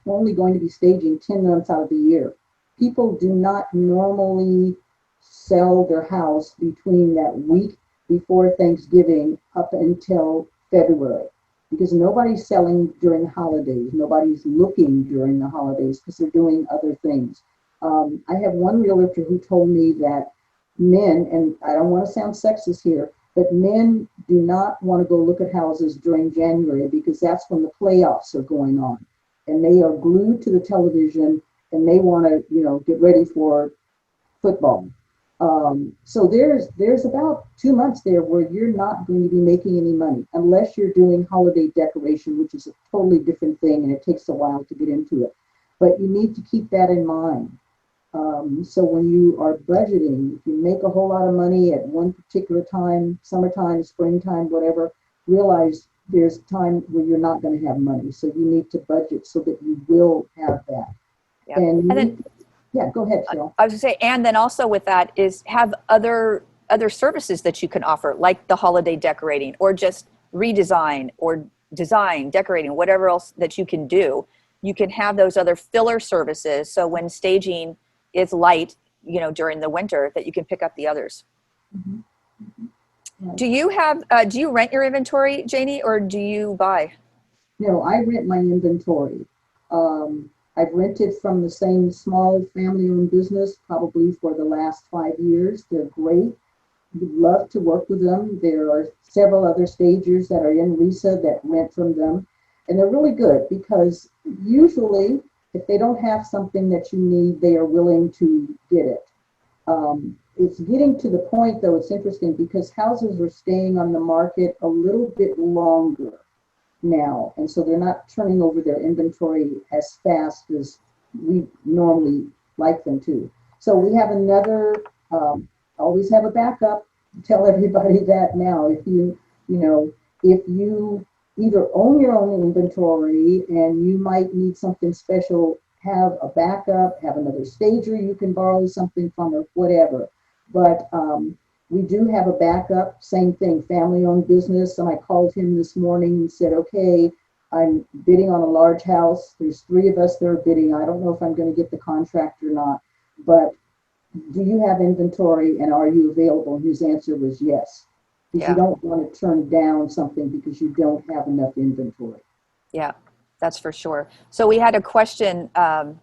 only going to be staging 10 months out of the year. People do not normally sell their house between that week before Thanksgiving up until February, because nobody's selling during the holidays. Nobody's looking during the holidays because they're doing other things. I have one realtor who told me that men, and I don't want to sound sexist here, but men do not want to go look at houses during January because that's when the playoffs are going on. And they are glued to the television and they want to, get ready for football. So there's about 2 months there where you're not going to be making any money unless you're doing holiday decoration, which is a totally different thing and it takes a while to get into it. But you need to keep that in mind. So when you are budgeting, if you make a whole lot of money at one particular time, summertime, springtime, whatever, realize there's time where you're not going to have money. So you need to budget so that you will have that. Yeah. And then, yeah, go ahead, Cheryl. I was going to say, and then also with that is have other services that you can offer, like the holiday decorating, or just redesign or design, decorating, whatever else that you can do. You can have those other filler services. So when staging is light, during the winter, that you can pick up the others. Mm-hmm. Mm-hmm. Yeah. Do you rent your inventory, Janie, or do you buy? No, I rent my inventory. I've rented from the same small family-owned business probably for the last 5 years. They're great. We'd love to work with them. There are several other stagers that are in RESA that rent from them. And they're really good because usually if they don't have something that you need, they are willing to get it. It's getting to the point, though, it's interesting because houses are staying on the market a little bit longer now. And so they're not turning over their inventory as fast as we normally like them to. So we have always have a backup. Tell everybody that now. If you either own your own inventory and you might need something special, have a backup, have another stager you can borrow something from or whatever. But we do have a backup, same thing, family-owned business. And I called him this morning and said, okay, I'm bidding on a large house. There's 3 of us that are bidding. I don't know if I'm going to get the contract or not, but do you have inventory and are you available? And his answer was yes. Because you don't want to turn down something because you don't have enough inventory. Yeah, that's for sure. So we had a question. Got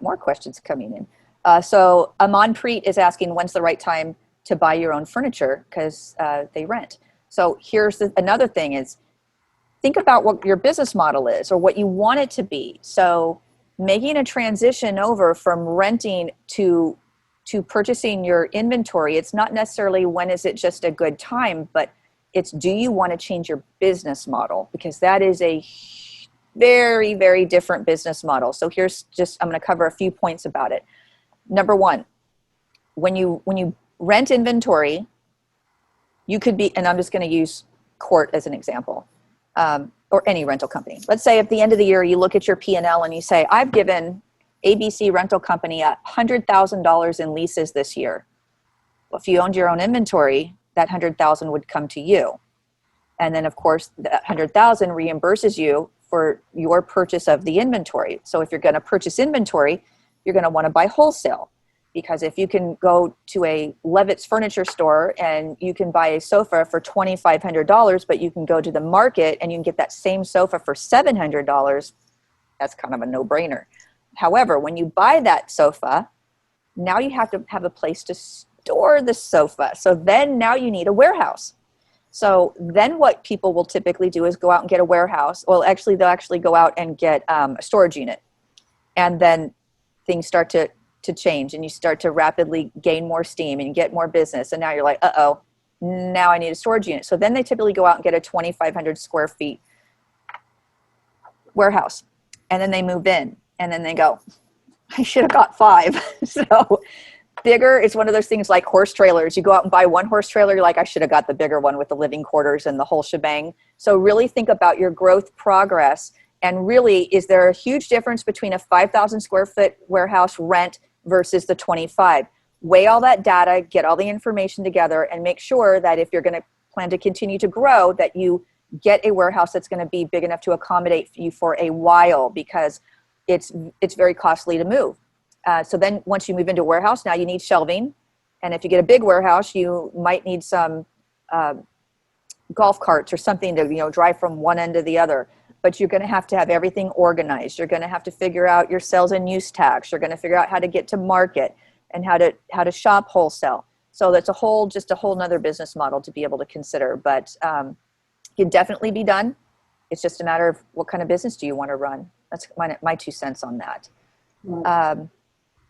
more questions coming in. So Amanpreet is asking, when's the right time to buy your own furniture? Because they rent. So here's another thing is, think about what your business model is or what you want it to be. So making a transition over from renting to purchasing your inventory, it's not necessarily when is it just a good time, but it's do you want to change your business model? Because that is a very, very different business model. So here's I'm going to cover a few points about it. Number one, when you rent inventory, you could be, and I'm just going to use Court as an example, or any rental company. Let's say at the end of the year, you look at your P&L and you say, I've given ABC rental company $100,000 in leases this year. Well, if you owned your own inventory, that $100,000 would come to you. And then of course that $100,000 reimburses you for your purchase of the inventory. So if you're going to purchase inventory, you're going to want to buy wholesale, because if you can go to a Levitt's furniture store and you can buy a sofa for $2,500, but you can go to the market and you can get that same sofa for $700, that's kind of a no-brainer. However, when you buy that sofa, now you have to have a place to store the sofa. So then now you need a warehouse. So then what people will typically do is go out and get a warehouse. Well, actually, they'll actually go out and get a storage unit. And then things start to change, and you start to rapidly gain more steam and get more business. And now you're like, uh-oh, now I need a storage unit. So then they typically go out and get a 2,500 square feet warehouse. And then they move in, and then they go, I should have got 5. So bigger is one of those things like horse trailers. You go out and buy one horse trailer, you're like, I should have got the bigger one with the living quarters and the whole shebang. So really think about your growth progress. And really, is there a huge difference between a 5,000 square foot warehouse rent versus the 25? Weigh all that data, get all the information together, and make sure that if you're going to plan to continue to grow, that you get a warehouse that's going to be big enough to accommodate you for a while, because it's very costly to move. So then once you move into a warehouse, now you need shelving. And if you get a big warehouse, you might need some golf carts or something to, drive from one end to the other. But you're going to have everything organized. You're going to have to figure out your sales and use tax. You're going to figure out how to get to market and how to shop wholesale. So that's just a whole nother business model to be able to consider. But can definitely be done. It's just a matter of what kind of business do you want to run. That's my 2 cents on that. Right.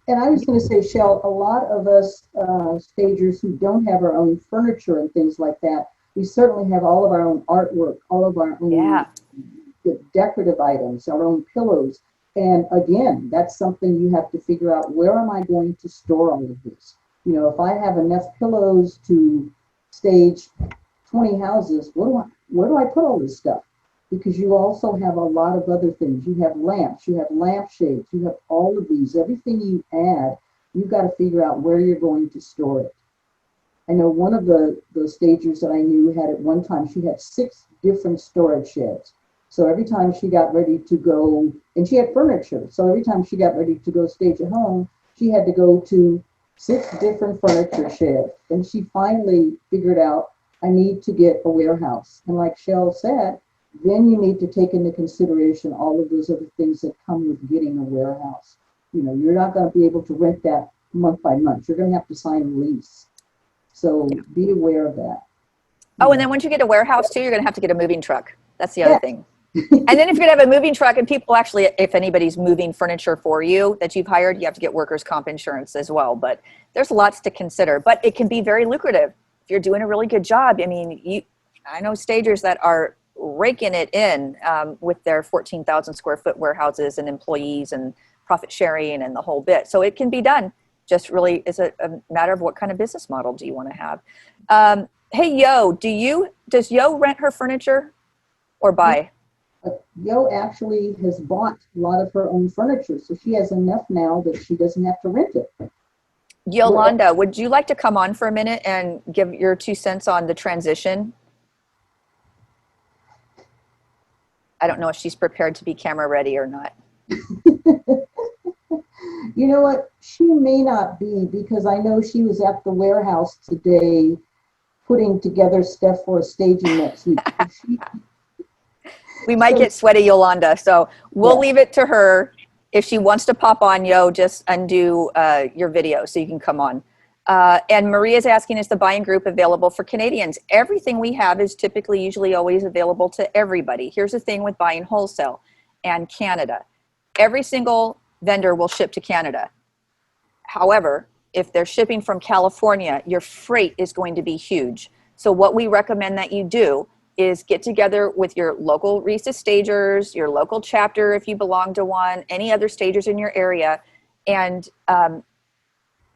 And I was going to say, Shell, a lot of us stagers who don't have our own furniture and things like that, we certainly have all of our own artwork, all of our own decorative items, our own pillows. And again, that's something you have to figure out, where am I going to store all of this? If I have enough pillows to stage 20 houses, where do I put all this stuff? Because you also have a lot of other things. You have lamps, you have lampshades, you have all of these. Everything you add, you've got to figure out where you're going to store it. I know one of the stagers that I knew had at one time, she had 6 different storage sheds. So every time she got ready to go, and she had furniture, so every time she got ready to go stage at home, she had to go to 6 different furniture sheds. And she finally figured out, I need to get a warehouse. And like Shell said, then you need to take into consideration all of those other things that come with getting a warehouse. You're not going to be able to rent that month by month. You're going to have to sign a lease. So be aware of that. Oh, and then once you get a warehouse too, you're going to have to get a moving truck. That's the other thing. And then if you're going to have a moving truck, and people actually, if anybody's moving furniture for you that you've hired, you have to get workers' comp insurance as well. But there's lots to consider. But it can be very lucrative if you're doing a really good job. I mean, I know stagers that are raking it in with their 14,000 square foot warehouses and employees and profit sharing and the whole bit. So it can be done. Just really is a matter of what kind of business model do you want to have. Hey, does Yo rent her furniture or buy? Yo actually has bought a lot of her own furniture, so she has enough now that she doesn't have to rent it. Yolanda, would you like to come on for a minute and give your 2 cents on the transition? I don't know if she's prepared to be camera ready or not. You know what? She may not be, because I know she was at the warehouse today putting together stuff for a staging next week. We might get sweaty, Yolanda, so we'll leave it to her. If she wants to pop on, just undo your video so you can come on. And Maria's asking, is the buying group available for Canadians? Everything we have is usually always available to everybody. Here's the thing with buying wholesale and Canada. Every single vendor will ship to Canada. However, if they're shipping from California, your freight is going to be huge. So what we recommend that you do is get together with your local RESA stagers, your local chapter if you belong to one, any other stagers in your area, and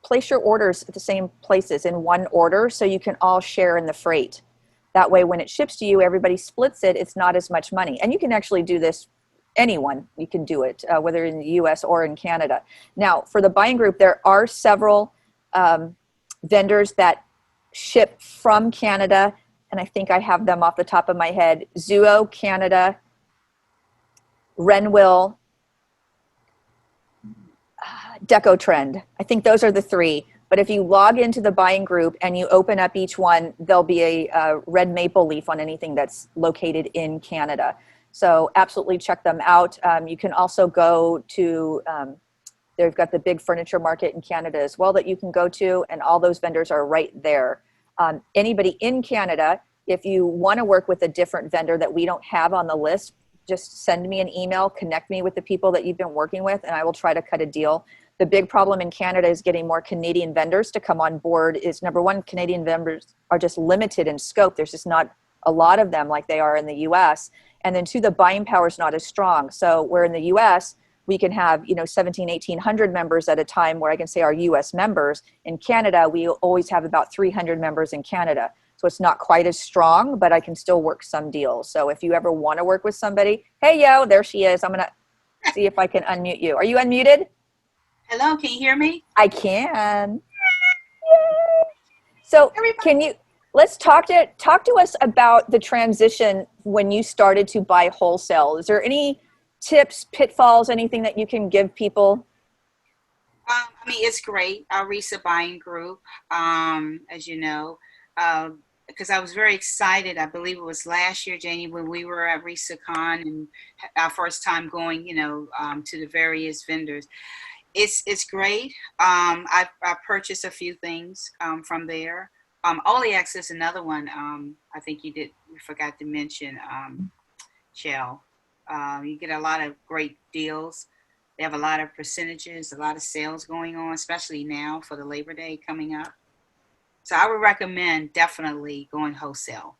place your orders at the same places in one order so you can all share in the freight. That way when it ships to you, everybody splits it, it's not as much money. And you can actually do this, anyone, you can do it, whether in the US or in Canada. Now, for the buying group, there are several vendors that ship from Canada, and I think I have them off the top of my head. Zuo Canada, Renwill, Deco Trend. I think those are the 3. But if you log into the buying group and you open up each one, there'll be a red maple leaf on anything that's located in Canada. So absolutely check them out. You can also go to They've got the big furniture market in Canada as well that you can go to, and all those vendors are right there. Anybody in Canada, if you want to work with a different vendor that we don't have on the list, just send me an email, connect me with the people that you've been working with, and I will try to cut a deal. The big problem in Canada is getting more Canadian vendors to come on board. Is number one, Canadian vendors are just limited in scope. There's just not a lot of them like they are in the US. And then two, the buying power is not as strong. So where in the US, we can have, 17, 1800 members at a time, where I can say our US members. In Canada, we always have about 300 members in Canada. So it's not quite as strong, but I can still work some deals. So if you ever want to work with somebody, hey, yo, there she is. I'm going to see if I can unmute you. Are you unmuted? Hello, can you hear me? I can. Yay. So let's talk to us about the transition when you started to buy wholesale. Is there any tips, pitfalls, anything that you can give people? It's great. Our RESA buying group, as you know, because I was very excited. I believe it was last year, Janie, when we were at RESACon and our first time going, to the various vendors. It's great. I purchased a few things from there. Olex is another one. I think you forgot to mention Shell. You get a lot of great deals. They have a lot of percentages, a lot of sales going on, especially now for the Labor Day coming up. So I would recommend definitely going wholesale.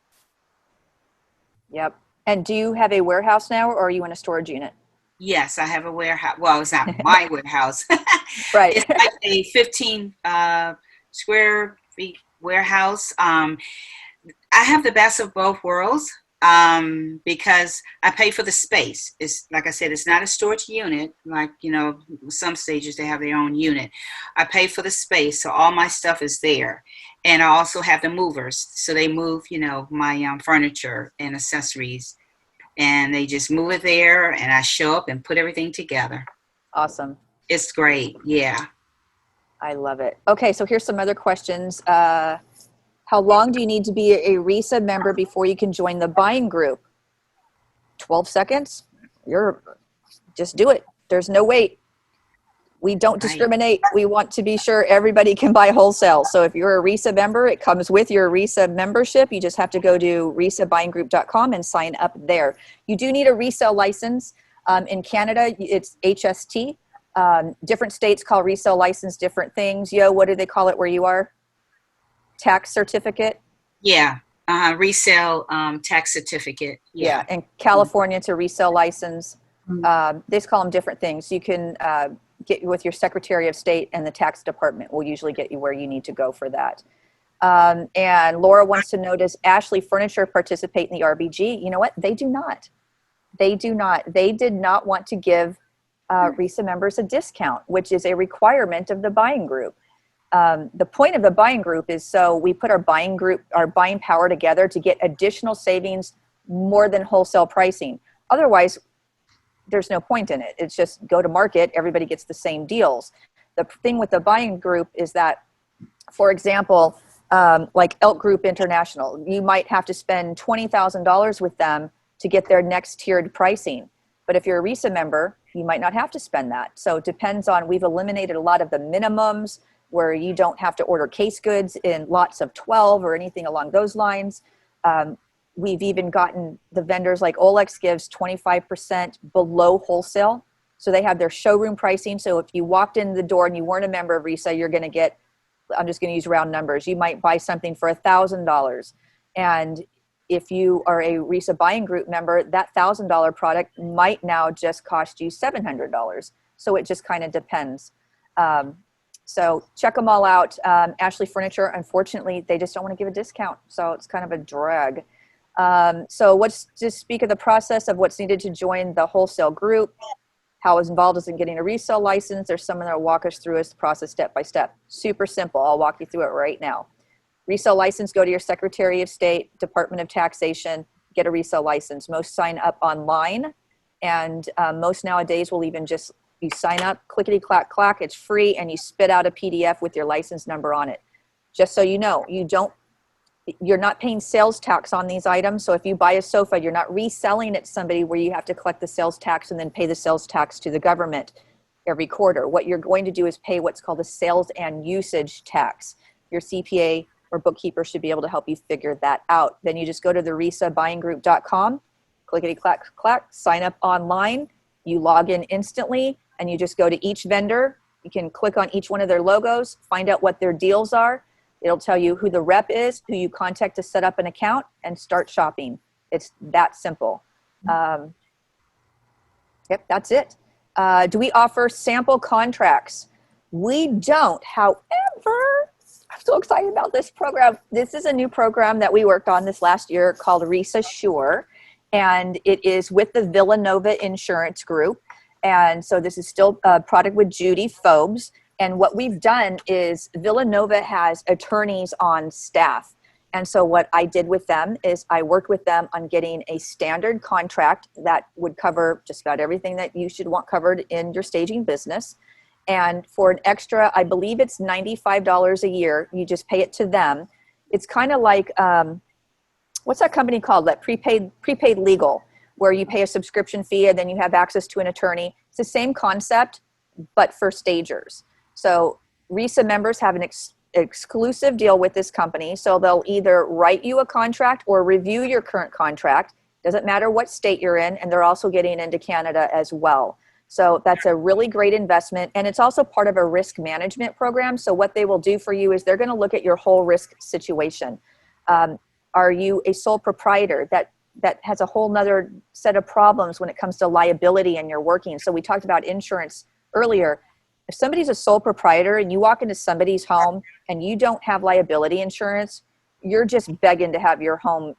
Yep. And do you have a warehouse now, or are you in a storage unit? Yes, I have a warehouse. Well, it's not my warehouse. Right. It's like a 15 square feet warehouse. I have the best of both worlds because I pay for the space. It's like I said, it's not a storage unit. Like, some stages they have their own unit. I pay for the space, so all my stuff is there. And I also have the movers. So they move, my furniture and accessories. And they just move it there, and I show up and put everything together. Awesome. It's great. Yeah. I love it. Okay, so here's some other questions. How long do you need to be a RESA member before you can join the buying group? 12 seconds? Just do it. There's no wait. We don't discriminate. We want to be sure everybody can buy wholesale. So if you're a RESA member, it comes with your RESA membership. You just have to go to resabuyinggroup.com and sign up there. You do need a resale license. In Canada, it's HST. Different states call resale license different things. Yo, what do they call it where you are? Tax certificate? Yeah. Resale tax certificate. Yeah. In California, it's a resale license. They just call them different things. You can get with your Secretary of State, and the tax department will usually get you where you need to go for that. And Laura wants to know, does Ashley Furniture participate in the RBG? You know what? They do not. They do not. They did not want to give RESA members a discount, which is a requirement of the buying group. The point of the buying group is so we put our buying power together to get additional savings more than wholesale pricing. Otherwise, there's no point in it. It's just go to market. Everybody gets the same deals. The thing with the buying group is that, for example, like Elk Group International, you might have to spend $20,000 with them to get their next tiered pricing. But if you're a RESA member, you might not have to spend that. So it depends on, we've eliminated a lot of the minimums where you don't have to order case goods in lots of 12 or anything along those lines. We've even gotten the vendors like Olex gives 25% below wholesale. So they have their showroom pricing. So if you walked in the door and you weren't a member of RESA, you're going to get, I'm just going to use round numbers. You might buy something for $1,000. And if you are a RESA buying group member, that $1,000 product might now just cost you $700. So it just kind of depends. So check them all out. Ashley Furniture, unfortunately, they just don't want to give a discount. So it's kind of a drag. So let's just speak of the process of what's needed to join the wholesale group. How involved is in getting a resale license? There's someone that will walk us through the process step by step. Super simple. I'll walk you through it right now. Resale license, go to your Secretary of State, Department of Taxation, get a resale license. Most sign up online, and most nowadays will even just, you sign up, clickety clack clack, it's free, and you spit out a PDF with your license number on it. Just so you know, you're not paying sales tax on these items. So if you buy a sofa, you're not reselling it to somebody where you have to collect the sales tax and then pay the sales tax to the government. every quarter. What you're going to do is pay what's called a sales and usage tax. Your CPA or bookkeeper should be able to help you figure that out. Then you just go to the resabuyinggroup.com, clickety clack clack, sign up online. You log in instantly, and you just go to each vendor. You can click on each one of their logos, find out what their deals are. It'll tell you who the rep is, who you contact to set up an account, and start shopping. It's that simple. Yep, that's it. Do we offer sample contracts? We don't. However, I'm so excited about this program. This is a new program that we worked on this last year called RESA Sure, and it is with the Villanova Insurance Group. And so this is still a product with Judy Phobes. And what we've done is Villanova has attorneys on staff. And so what I did with them is I worked with them on getting a standard contract that would cover just about everything that you should want covered in your staging business. And for an extra, I believe it's $95 a year, you just pay it to them. It's kind of like, what's that company called? That prepaid legal, where you pay a subscription fee and then you have access to an attorney. It's the same concept, but for stagers. So RESA members have an exclusive deal with this company. So they'll either write you a contract or review your current contract. Doesn't matter what state you're in. And they're also getting into Canada as well. So that's a really great investment. And it's also part of a risk management program. So what they will do for you is they're going to look at your whole risk situation. Are you a sole proprietor? That has a whole nother set of problems when it comes to liability and you're working. So we talked about insurance earlier. If somebody's a sole proprietor and you walk into somebody's home and you don't have liability insurance, you're just begging to have your home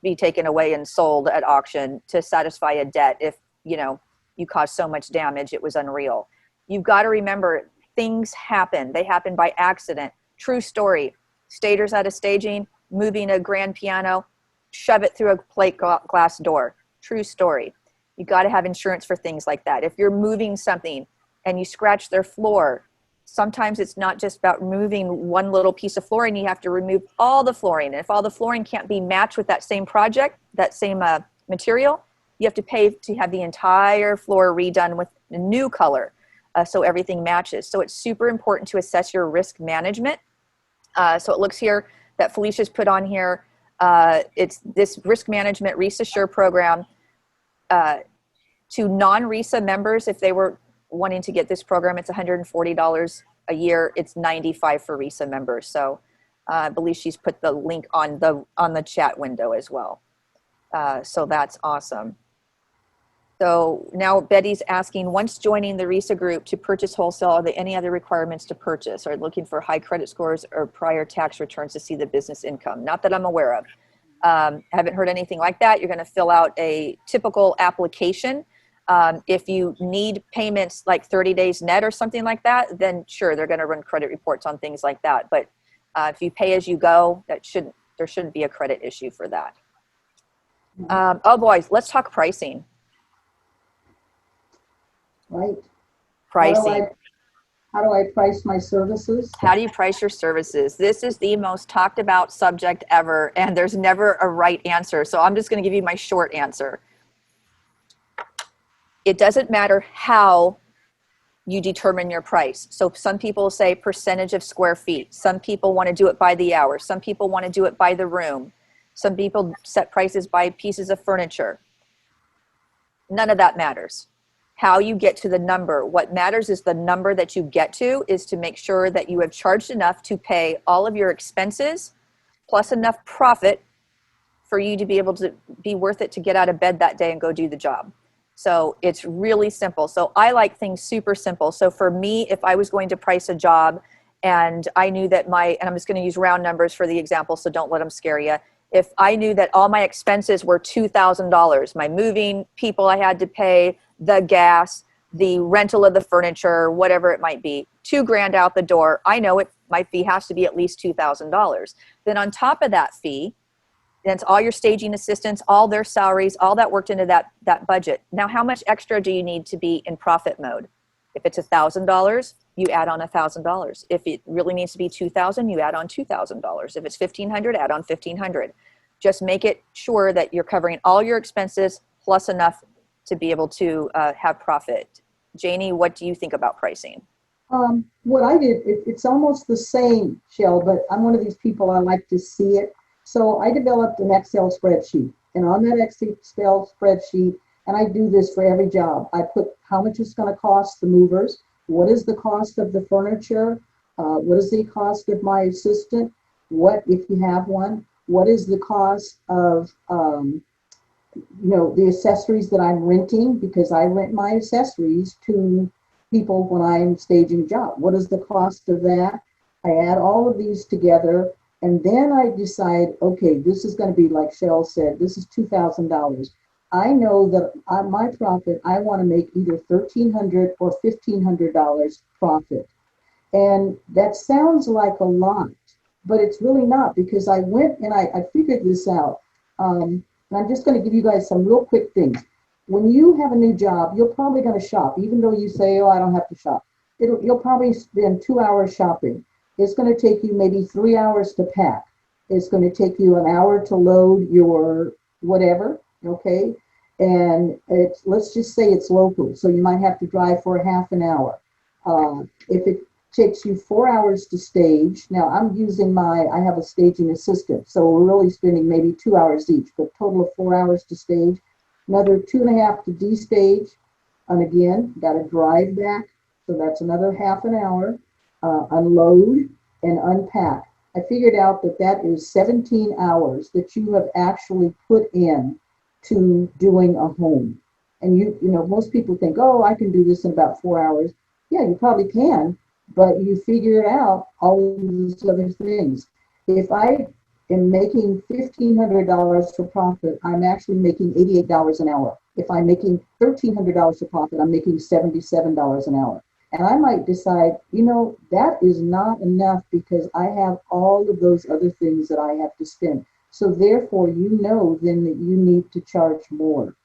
be taken away and sold at auction to satisfy a debt. If, you know, you caused so much damage, it was unreal. You've got to remember, things happen. They happen by accident. True story. Stagers at a staging, moving a grand piano, shove it through a plate glass door. True story. You got to have insurance for things like that. If you're moving something and you scratch their floor, sometimes it's not just about moving one little piece of flooring. You have to remove all the flooring. And if all the flooring can't be matched with that same project, that same material, you have to pay to have the entire floor redone with a new color, so everything matches. So it's super important to assess your risk management. So it looks here that Felicia's put on here. It's this risk management RESA Sure program to non-RESA members. If they were wanting to get this program, it's $140 a year. It's $95 for RESA members. So I believe she's put the link on the chat window as well. So that's awesome. So now Betty's asking, once joining the RESA group to purchase wholesale, are there any other requirements to purchase? Are looking for high credit scores or prior tax returns to see the business income? Not that I'm aware of. Haven't heard anything like that. You're going to fill out a typical application. If you need payments like 30 days net or something like that, then sure, they're going to run credit reports on things like that. But if you pay as you go, there shouldn't be a credit issue for that. Oh boys, let's talk pricing. Right. Pricing. How do I price my services? How do you price your services? This is the most talked about subject ever, and there's never a right answer. So I'm just going to give you my short answer. It doesn't matter how you determine your price. So some people say percentage of square feet. Some people want to do it by the hour. Some people want to do it by the room. Some people set prices by pieces of furniture. None of that matters. How you get to the number. What matters is the number that you get to is to make sure that you have charged enough to pay all of your expenses plus enough profit for you to be able to be worth it to get out of bed that day and go do the job. So it's really simple. So I like things super simple. So for me, if I was going to price a job and I knew that and I'm just going to use round numbers for the example, so don't let them scare you. If I knew that all my expenses were $2,000, my moving, people I had to pay, the gas, the rental of the furniture, whatever it might be, $2,000 out the door, I know it has to be at least $2,000. Then on top of that fee, that's all your staging assistants, all their salaries, all that worked into that budget. Now, how much extra do you need to be in profit mode? If it's $1,000, you add on $1,000. If it really needs to be $2,000, you add on $2,000. If it's $1,500, add on $1,500. Just make it sure that you're covering all your expenses plus enough to be able to have profit. Janie, what do you think about pricing? What I did, it's almost the same, Shell, but I'm one of these people, I like to see it. So I developed an Excel spreadsheet. And on that Excel spreadsheet, and I do this for every job, I put how much it's going to cost the movers, what is the cost of the furniture, what is the cost of my assistant, what, if you have one, what is the cost of the accessories that I'm renting, because I rent my accessories to people when I'm staging a job. What is the cost of that? I add all of these together, and then I decide, okay, this is going to be, like Shell said, this is $2,000. I know that my profit, I want to make either $1,300 or $1,500 profit. And that sounds like a lot, but it's really not, because I went and I figured this out. And I'm just going to give you guys some real quick things. When you have a new job, you're probably going to shop, even though you say, oh, I don't have to shop. You'll probably spend 2 hours shopping. It's going to take you maybe 3 hours to pack. It's going to take you an hour to load your whatever, okay? And let's just say it's local, so you might have to drive for a half an hour. If it takes you 4 hours to stage, now I'm using I have a staging assistant, so we're really spending maybe 2 hours each, but total of 4 hours to stage, another 2.5 to destage, and again, got to drive back, so that's another half an hour, unload and unpack. I figured out that is 17 hours that you have actually put in to doing a home. And most people think, oh, I can do this in about 4 hours. Yeah, you probably can, but you figure out all of those other things. If I am making $1,500 for profit, I'm actually making $88 an hour. If I'm making $1,300 for profit, I'm making $77 an hour. And I might decide, that is not enough, because I have all of those other things that I have to spend. So therefore, then that you need to charge more.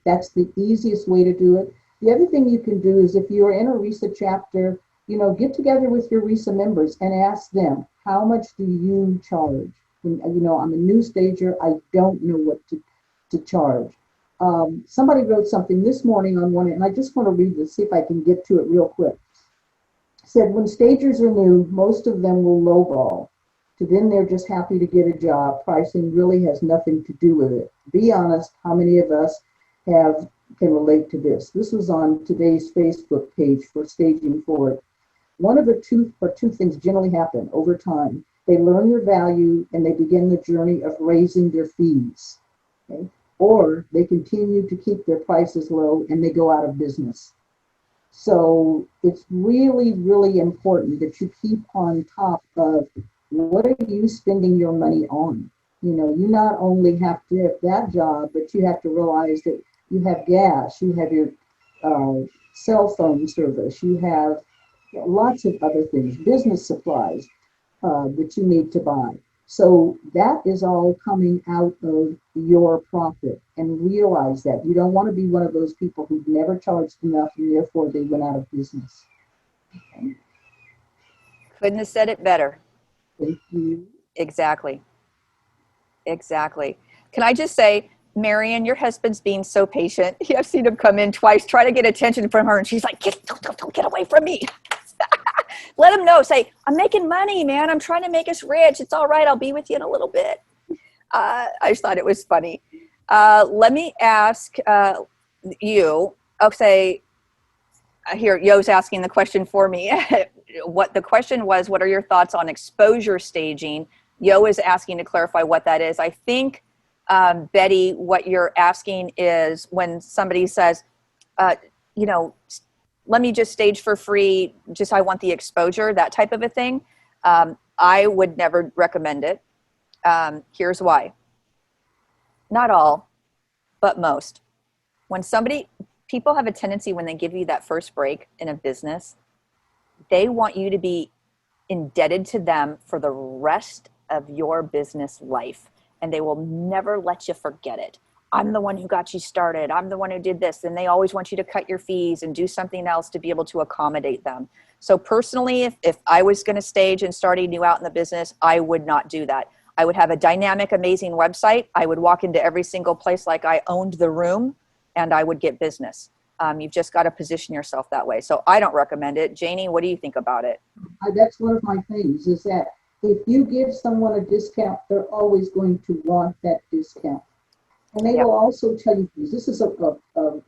That's the easiest way to do it. The other thing you can do is, if you're in a RESA chapter, get together with your RESA members and ask them, how much do you charge? I'm a new stager. I don't know what to charge. Somebody wrote something this morning on one, and I just want to read this, see if I can get to it real quick. It said, when stagers are new, most of them will lowball. To then they're just happy to get a job. Pricing really has nothing to do with it. Be honest, how many of us can relate to this? This was on today's Facebook page for Staging Forward. One of the two things generally happen over time. They learn their value and they begin the journey of raising their fees. Okay? Or they continue to keep their prices low and they go out of business. So it's really, really important that you keep on top of what are you spending your money on. You not only have to have that job, but you have to realize that you have gas, you have your cell phone service, you have lots of other things, business supplies that you need to buy. So that is all coming out of your profit, and realize that. You don't want to be one of those people who've never charged enough and therefore they went out of business. Okay. Couldn't have said it better. Thank you. Exactly. Can I just say, Marion, your husband's being so patient. I've seen him come in twice, try to get attention from her, and she's like, don't get away from me. Let him know. Say, I'm making money, man. I'm trying to make us rich. It's all right. I'll be with you in a little bit. I just thought it was funny. Let me ask you, I'll say, here, Yo's asking the question for me. What the question was, what are your thoughts on exposure staging? Yo is asking to clarify what that is. I think, Betty, what you're asking is when somebody says, let me just stage for free, just I want the exposure, that type of a thing. I would never recommend it. Here's why. Not all, but most. When people have a tendency when they give you that first break in a business, they want you to be indebted to them for the rest of your business life, and they will never let you forget it. I'm the one who got you started. I'm the one who did this. And they always want you to cut your fees and do something else to be able to accommodate them. So personally, if I was going to stage and starting new out in the business, I would not do that. I would have a dynamic, amazing website. I would walk into every single place like I owned the room, and I would get business. You've just got to position yourself that way. So I don't recommend it. Janie, what do you think about it? That's one of my things, is that if you give someone a discount, they're always going to want that discount. And they Yep. will also tell you, this is a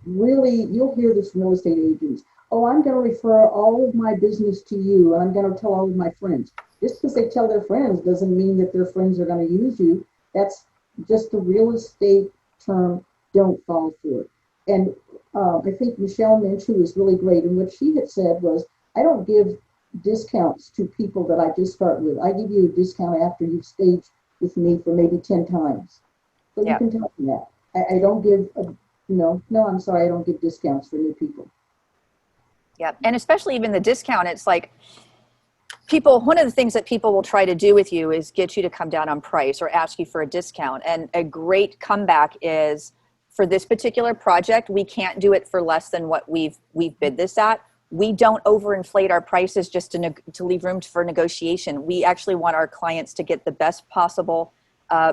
really, you'll hear this from real estate agents. Oh, I'm going to refer all of my business to you, and I'm going to tell all of my friends. Just because they tell their friends doesn't mean that their friends are going to use you. That's just a real estate term. Don't fall for it. And I think Michelle Minshew was really great. And what she had said was, I don't give discounts to people that I just start with. I give you a discount after you've staged with me for maybe 10 times. So Yeah. you can tell them that. I don't give, no, I'm sorry, I don't give discounts for new people. Yeah. And especially even the discount, it's like one of the things that people will try to do with you is get you to come down on price or ask you for a discount. And a great comeback is, for this particular project, we can't do it for less than what we've bid this at. We don't overinflate our prices just to leave room for negotiation. We actually want our clients to get the best possible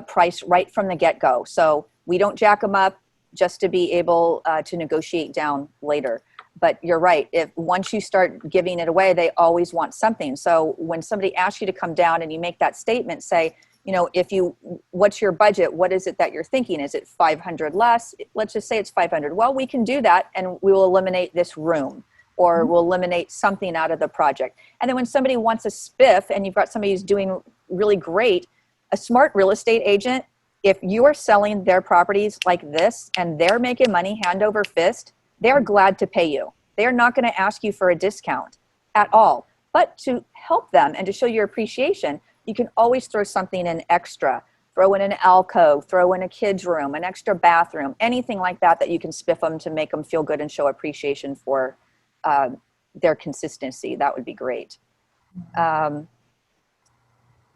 price right from the get-go. So we don't jack them up just to be able to negotiate down later. But you're right. If once you start giving it away, they always want something. So when somebody asks you to come down and you make that statement, say, what's your budget? What is it that you're thinking? Is it 500 less? Let's just say it's 500. Well, we can do that, and we will eliminate this room, or we'll eliminate something out of the project. And then when somebody wants a spiff and you've got somebody who's doing really great, a smart real estate agent, if you're selling their properties like this and they're making money hand over fist, they're glad to pay you. They're not going to ask you for a discount at all. But to help them and to show your appreciation, you can always throw something in extra. Throw in an alcove, throw in a kid's room, an extra bathroom, anything like that you can spiff them to make them feel good and show appreciation for their consistency. That would be great.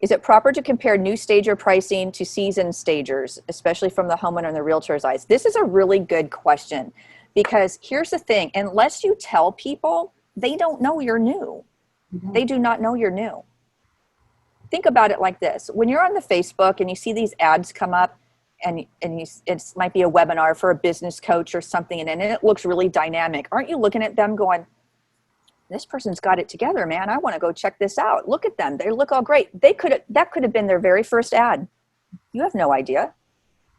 Is it proper to compare new stager pricing to seasoned stagers, especially from the homeowner and the realtor's eyes? This is a really good question, because here's the thing. Unless you tell people, they don't know you're new. They do not know you're new. Think about it like this. When you're on the Facebook and you see these ads come up, and it might be a webinar for a business coach or something, and it looks really dynamic. Aren't you looking at them going, this person's got it together, man. I want to go check this out. Look at them. They look all great. That could have been their very first ad. You have no idea.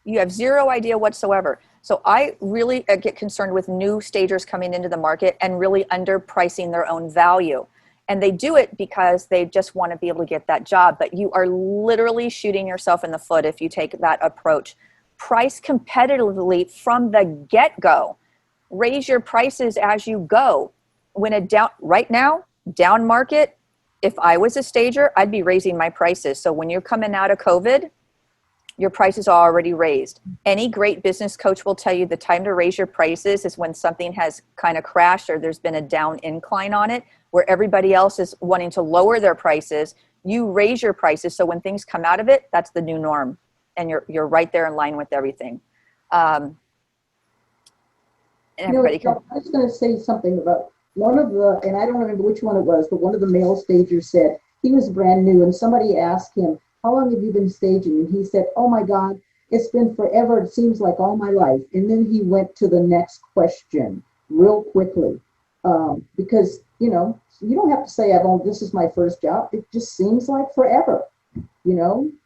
You have zero idea whatsoever. So I really get concerned with new stagers coming into the market and really underpricing their own value. And they do it because they just want to be able to get that job. But you are literally shooting yourself in the foot if you take that approach. Price competitively from the get-go. Raise your prices as you go. Right now, down market, if I was a stager, I'd be raising my prices. So when you're coming out of COVID, your prices are already raised. Any great business coach will tell you the time to raise your prices is when something has kind of crashed or there's been a down incline on it, where everybody else is wanting to lower their prices. You raise your prices, so when things come out of it, that's the new norm, and you're right there in line with everything. And everybody I was going to say something about one of the, and I don't remember which one it was, but one of the male stagers said he was brand new, and somebody asked him, how long have you been staging? And he said, oh my God, it's been forever. It seems like all my life. And then he went to the next question real quickly, because, you don't have to say, this is my first job. It just seems like forever,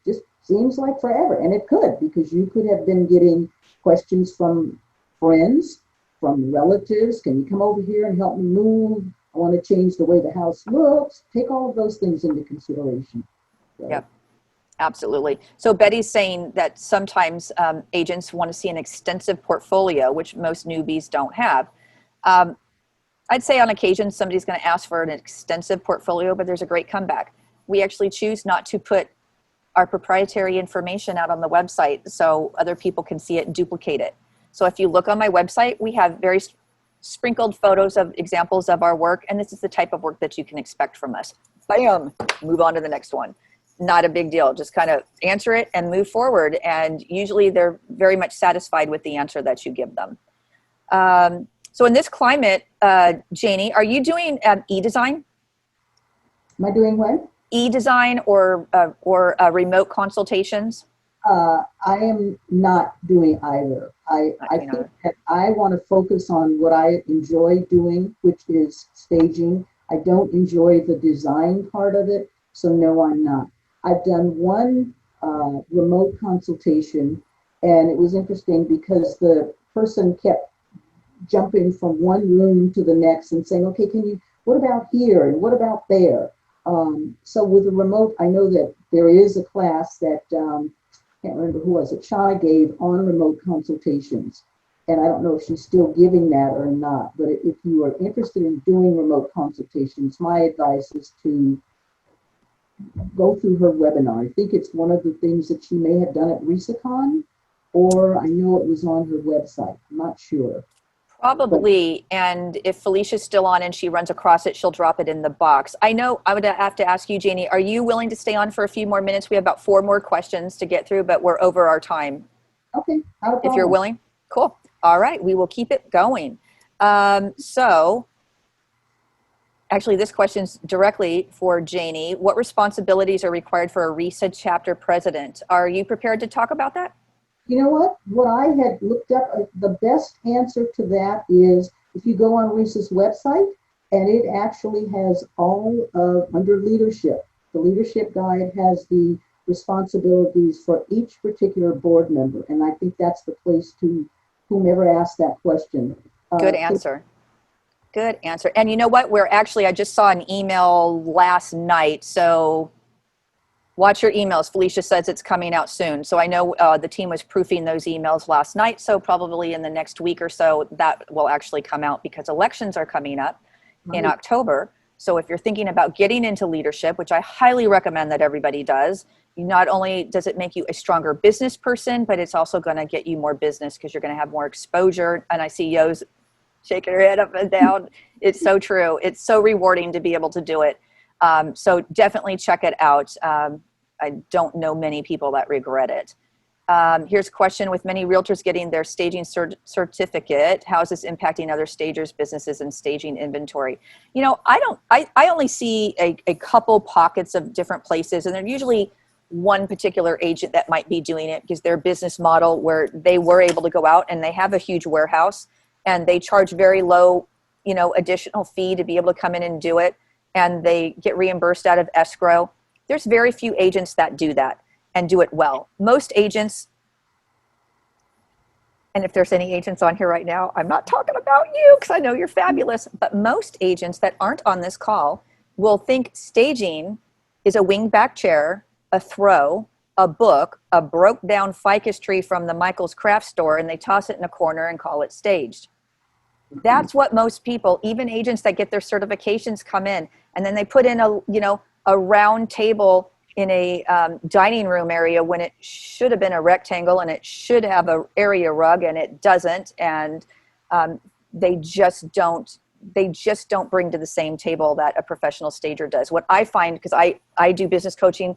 just seems like forever. And it could, because you could have been getting questions from friends, from relatives. Can you come over here and help me move? I want to change the way the house looks. Take all of those things into consideration. So. Yep. Absolutely. So Betty's saying that sometimes agents want to see an extensive portfolio, which most newbies don't have. I'd say on occasion, somebody's going to ask for an extensive portfolio, but there's a great comeback. We actually choose not to put our proprietary information out on the website so other people can see it and duplicate it. So if you look on my website, we have very sprinkled photos of examples of our work, and this is the type of work that you can expect from us. Bam! Move on to the next one. Not a big deal. Just kind of answer it and move forward. And usually they're very much satisfied with the answer that you give them. So in this climate, Janie, are you doing e-design? Am I doing what? E-design or remote consultations? I am not doing either. I Me think neither. that I want to focus on what I enjoy doing, which is staging. I don't enjoy the design part of it, so no, I'm not. I've done one remote consultation, and it was interesting because the person kept jumping from one room to the next and saying, okay, what about here and what about there? So with the remote, I know that there is a class that, can't remember who was it, Shauna gave on remote consultations. And I don't know if she's still giving that or not, but if you are interested in doing remote consultations, my advice is to go through her webinar. I think it's one of the things that she may have done at RESACon, or I know it was on her website. I'm not sure. But Probably, and if Felicia's still on and she runs across it, she'll drop it in the box. I know I would have to ask you, Janie, are you willing to stay on for a few more minutes? We have about 4 more questions to get through, but we're over our time. okay, not a If you're problem. willing, cool. All right, we will keep it going. So actually, this question's directly for Janie. What responsibilities are required for a RESA chapter president? Are you prepared to talk about that? You know what? What I had looked up, the best answer to that is if you go on RESA's website, and it actually has all of, under leadership, the leadership guide has the responsibilities for each particular board member. And I think that's the place to, whomever asked that question. Good answer. Good answer. And you know what? I just saw an email last night. So watch your emails. Felicia says it's coming out soon. So I know the team was proofing those emails last night. So probably in the next week or so, that will actually come out because elections are coming up in Right. October. So if you're thinking about getting into leadership, which I highly recommend that everybody does, not only does it make you a stronger business person, but it's also going to get you more business because you're going to have more exposure. And I see Yo's shaking her head up and down. It's so true. It's so rewarding to be able to do it. So definitely check it out. I don't know many people that regret it. Here's a question: with many realtors getting their staging certificate, how is this impacting other stagers, businesses, and staging inventory? You know, I only see a couple pockets of different places, and they're usually one particular agent that might be doing it because their business model where they were able to go out and they have a huge warehouse and they charge very low, additional fee to be able to come in and do it. And they get reimbursed out of escrow. There's very few agents that do that and do it well. Most agents, and if there's any agents on here right now, I'm not talking about you because I know you're fabulous, but most agents that aren't on this call will think staging is a wingback chair, a throw, a book, a broke down ficus tree from the Michael's craft store, and they toss it in a corner and call it staged. That's what most people, even agents that get their certifications, come in, and then they put in a round table in a dining room area when it should have been a rectangle and it should have a area rug and it doesn't, and they just don't bring to the same table that a professional stager does. What I find, because I do business coaching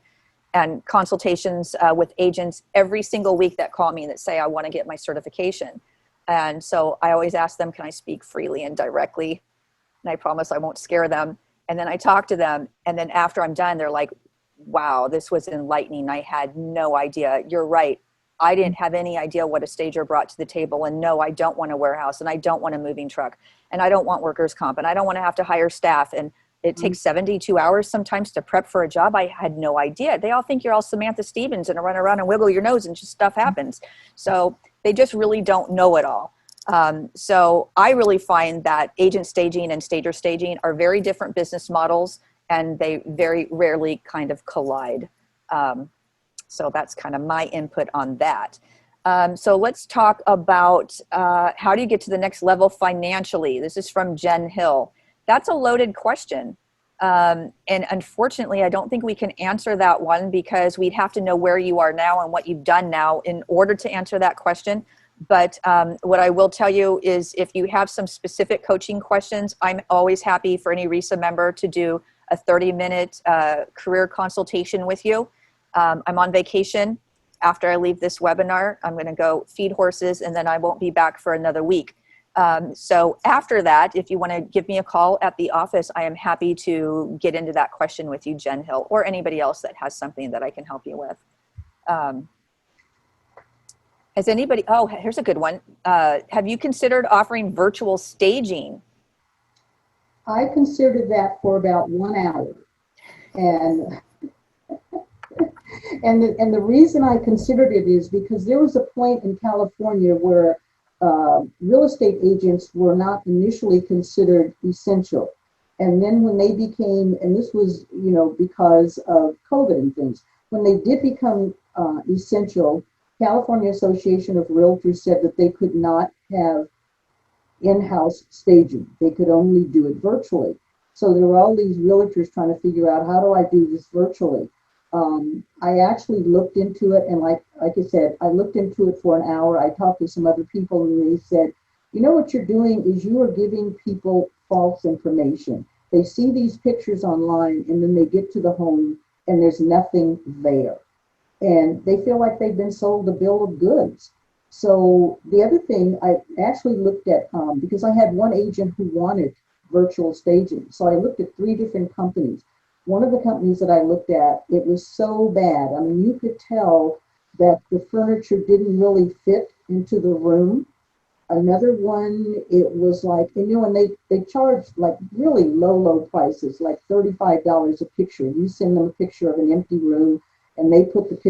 and consultations with agents every single week that call me that say, I want to get my certification. And so I always ask them, can I speak freely and directly? And I promise I won't scare them. And then I talk to them. And then after I'm done, they're like, wow, this was enlightening. I had no idea. You're right. I didn't have any idea what a stager brought to the table. And no, I don't want a warehouse, and I don't want a moving truck, and I don't want workers' comp, and I don't want to have to hire staff. And it takes 72 hours sometimes to prep for a job. I had no idea. They all think you're all Samantha Stevens and run around and wiggle your nose and just stuff happens. So they just really don't know it all. So I really find that agent staging and stager staging are very different business models, and they very rarely kind of collide. So that's kind of my input on that. So let's talk about how do you get to the next level financially? This is from Jen Hill. That's a loaded question. And unfortunately, I don't think we can answer that one because we'd have to know where you are now and what you've done now in order to answer that question. But what I will tell you is if you have some specific coaching questions, I'm always happy for any RESA member to do a 30-minute career consultation with you. I'm on vacation. After I leave this webinar, I'm going to go feed horses, and then I won't be back for another week. So after that, if you want to give me a call at the office, I am happy to get into that question with you, Jen Hill, or anybody else that has something that I can help you with. Has anybody, oh, here's a good one. Have you considered offering virtual staging? I considered that for about 1 hour. And and the reason I considered it is because there was a point in California where real estate agents were not initially considered essential. And then when they became, and this was, because of COVID and things, when they did become essential, California Association of Realtors said that they could not have in-house staging. They could only do it virtually. So there were all these realtors trying to figure out, how do I do this virtually? I actually looked into it, and like I said, I looked into it for an hour. I talked to some other people, and they said, what you're doing is you are giving people false information. They see these pictures online, and then they get to the home, and there's nothing there. And they feel like they've been sold a bill of goods. So the other thing I actually looked at, because I had one agent who wanted virtual staging. So I looked at 3 different companies. One of the companies that I looked at, it was so bad. I mean, you could tell that the furniture didn't really fit into the room. Another one, it was like, and they charged like really low prices, like $35 a picture. You send them a picture of an empty room, and they put it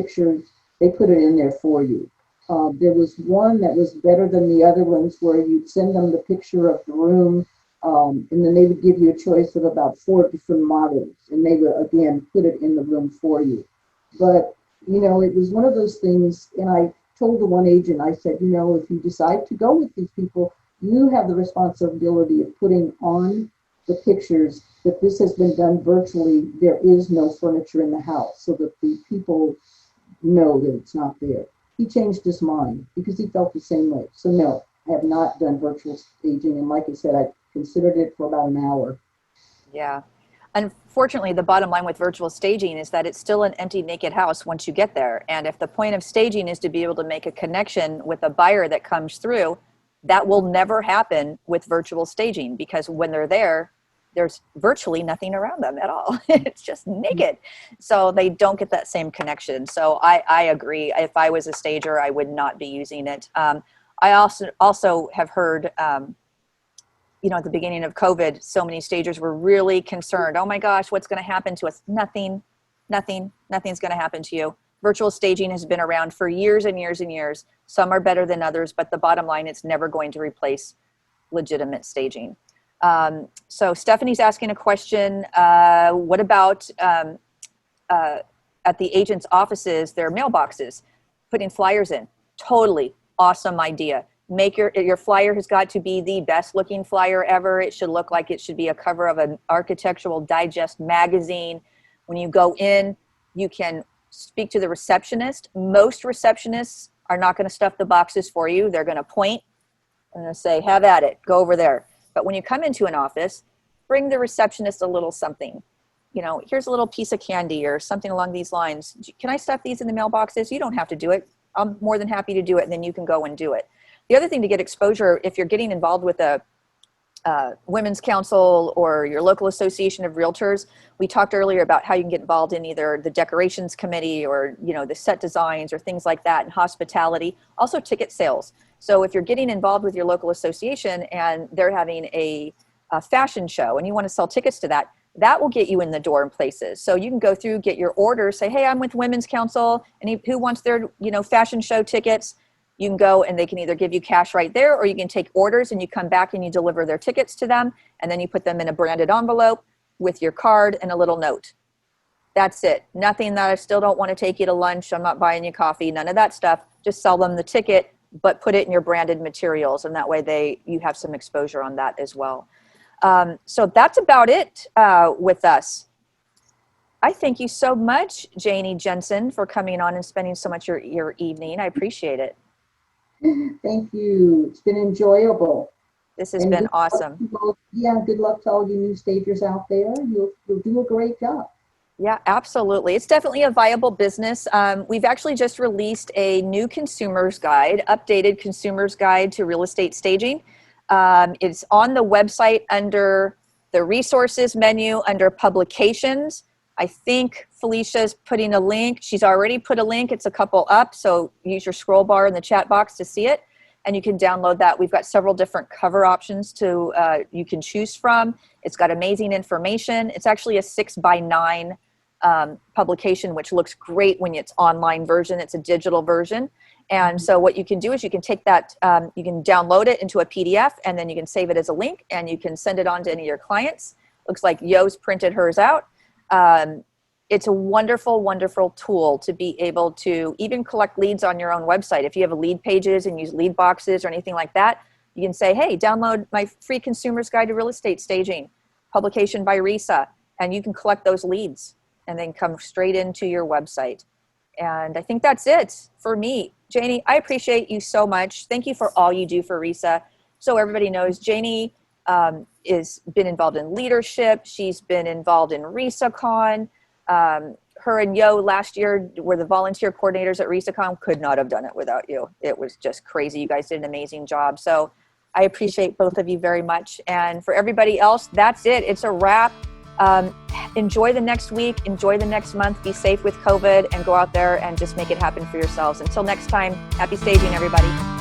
in there for you. There was one that was better than the other ones, where you'd send them the picture of the room, and then they would give you a choice of about 4 different models, and they would, again, put it in the room for you. But, it was one of those things, and I told the one agent, I said, if you decide to go with these people, you have the responsibility of putting on the pictures that this has been done virtually. There is no furniture in the house, so that the people know that it's not there. He changed his mind because he felt the same way. So no, I have not done virtual staging. And like I said, I considered it for about an hour. Yeah. Unfortunately, the bottom line with virtual staging is that it's still an empty, naked house once you get there. And if the point of staging is to be able to make a connection with a buyer that comes through, that will never happen with virtual staging, because when they're there, there's virtually nothing around them at all. It's just naked. So they don't get that same connection. So I agree. If I was a stager, I would not be using it. I also have heard, at the beginning of COVID, so many stagers were really concerned. Oh my gosh, what's going to happen to us? Nothing's going to happen to you. Virtual staging has been around for years and years and years. Some are better than others, but the bottom line, it's never going to replace legitimate staging. So Stephanie's asking a question. What about at the agent's offices, their mailboxes, putting flyers in? Totally awesome idea. Make your flyer has got to be the best looking flyer ever. It should look like it should be a cover of an Architectural Digest magazine. When you go in, you can speak to the receptionist. Most receptionists are not going to stuff the boxes for you. They're going to point and say, have at it, go over there. But when you come into an office, bring the receptionist a little something. Here's a little piece of candy or something along these lines. Can I stuff these in the mailboxes? You don't have to do it. I'm more than happy to do it, and then you can go and do it. The other thing to get exposure, if you're getting involved with a women's council or your local association of realtors, we talked earlier about how you can get involved in either the decorations committee or the set designs or things like that, and hospitality, also ticket sales. So if you're getting involved with your local association and they're having a fashion show and you want to sell tickets to that, that will get you in the door in places. So you can go through, get your order, say, hey, I'm with Women's Council, and who wants their fashion show tickets? You can go and they can either give you cash right there, or you can take orders and you come back and you deliver their tickets to them, and then you put them in a branded envelope with your card and a little note. That's it. Nothing that I still don't want to take you to lunch. I'm not buying you coffee. None of that stuff. Just sell them the ticket, but put it in your branded materials, and that way you have some exposure on that as well. So that's about it with us. I thank you so much, Janie Jensen, for coming on and spending so much your evening. I appreciate it. Thank you. It's been enjoyable. This has been awesome. Good luck to all you new stagers out there. You'll do a great job. Yeah, absolutely. It's definitely a viable business. We've actually just released a new consumer's guide, updated consumer's guide to real estate staging. It's on the website under the resources menu, under publications. I think Felicia's putting a link. She's already put a link. It's a couple up. So use your scroll bar in the chat box to see it. And you can download that. We've got several different cover options you can choose from. It's got amazing information. It's actually a 6x9 publication, which looks great when it's online version. It's a digital version. And so what you can do is you can take that, you can download it into a PDF, and then you can save it as a link, and you can send it on to any of your clients. Looks like Yo's printed hers out. It's a wonderful, wonderful tool to be able to even collect leads on your own website. If you have a lead pages and use lead boxes or anything like that, you can say, hey, download my free consumer's guide to real estate staging, publication by RESA, and you can collect those leads and then come straight into your website. And I think that's it for me. Janie, I appreciate you so much. Thank you for all you do for RESA. So everybody knows, Janie is been involved in leadership. She's been involved in RESACon. Her and Yo last year were the volunteer coordinators at RESACon. Could not have done it without you. It was just crazy. You guys did an amazing job. So I appreciate both of you very much. And for everybody else, that's it. It's a wrap. Enjoy the next week. Enjoy the next month. Be safe with COVID and go out there and just make it happen for yourselves. Until next time, happy staging, everybody.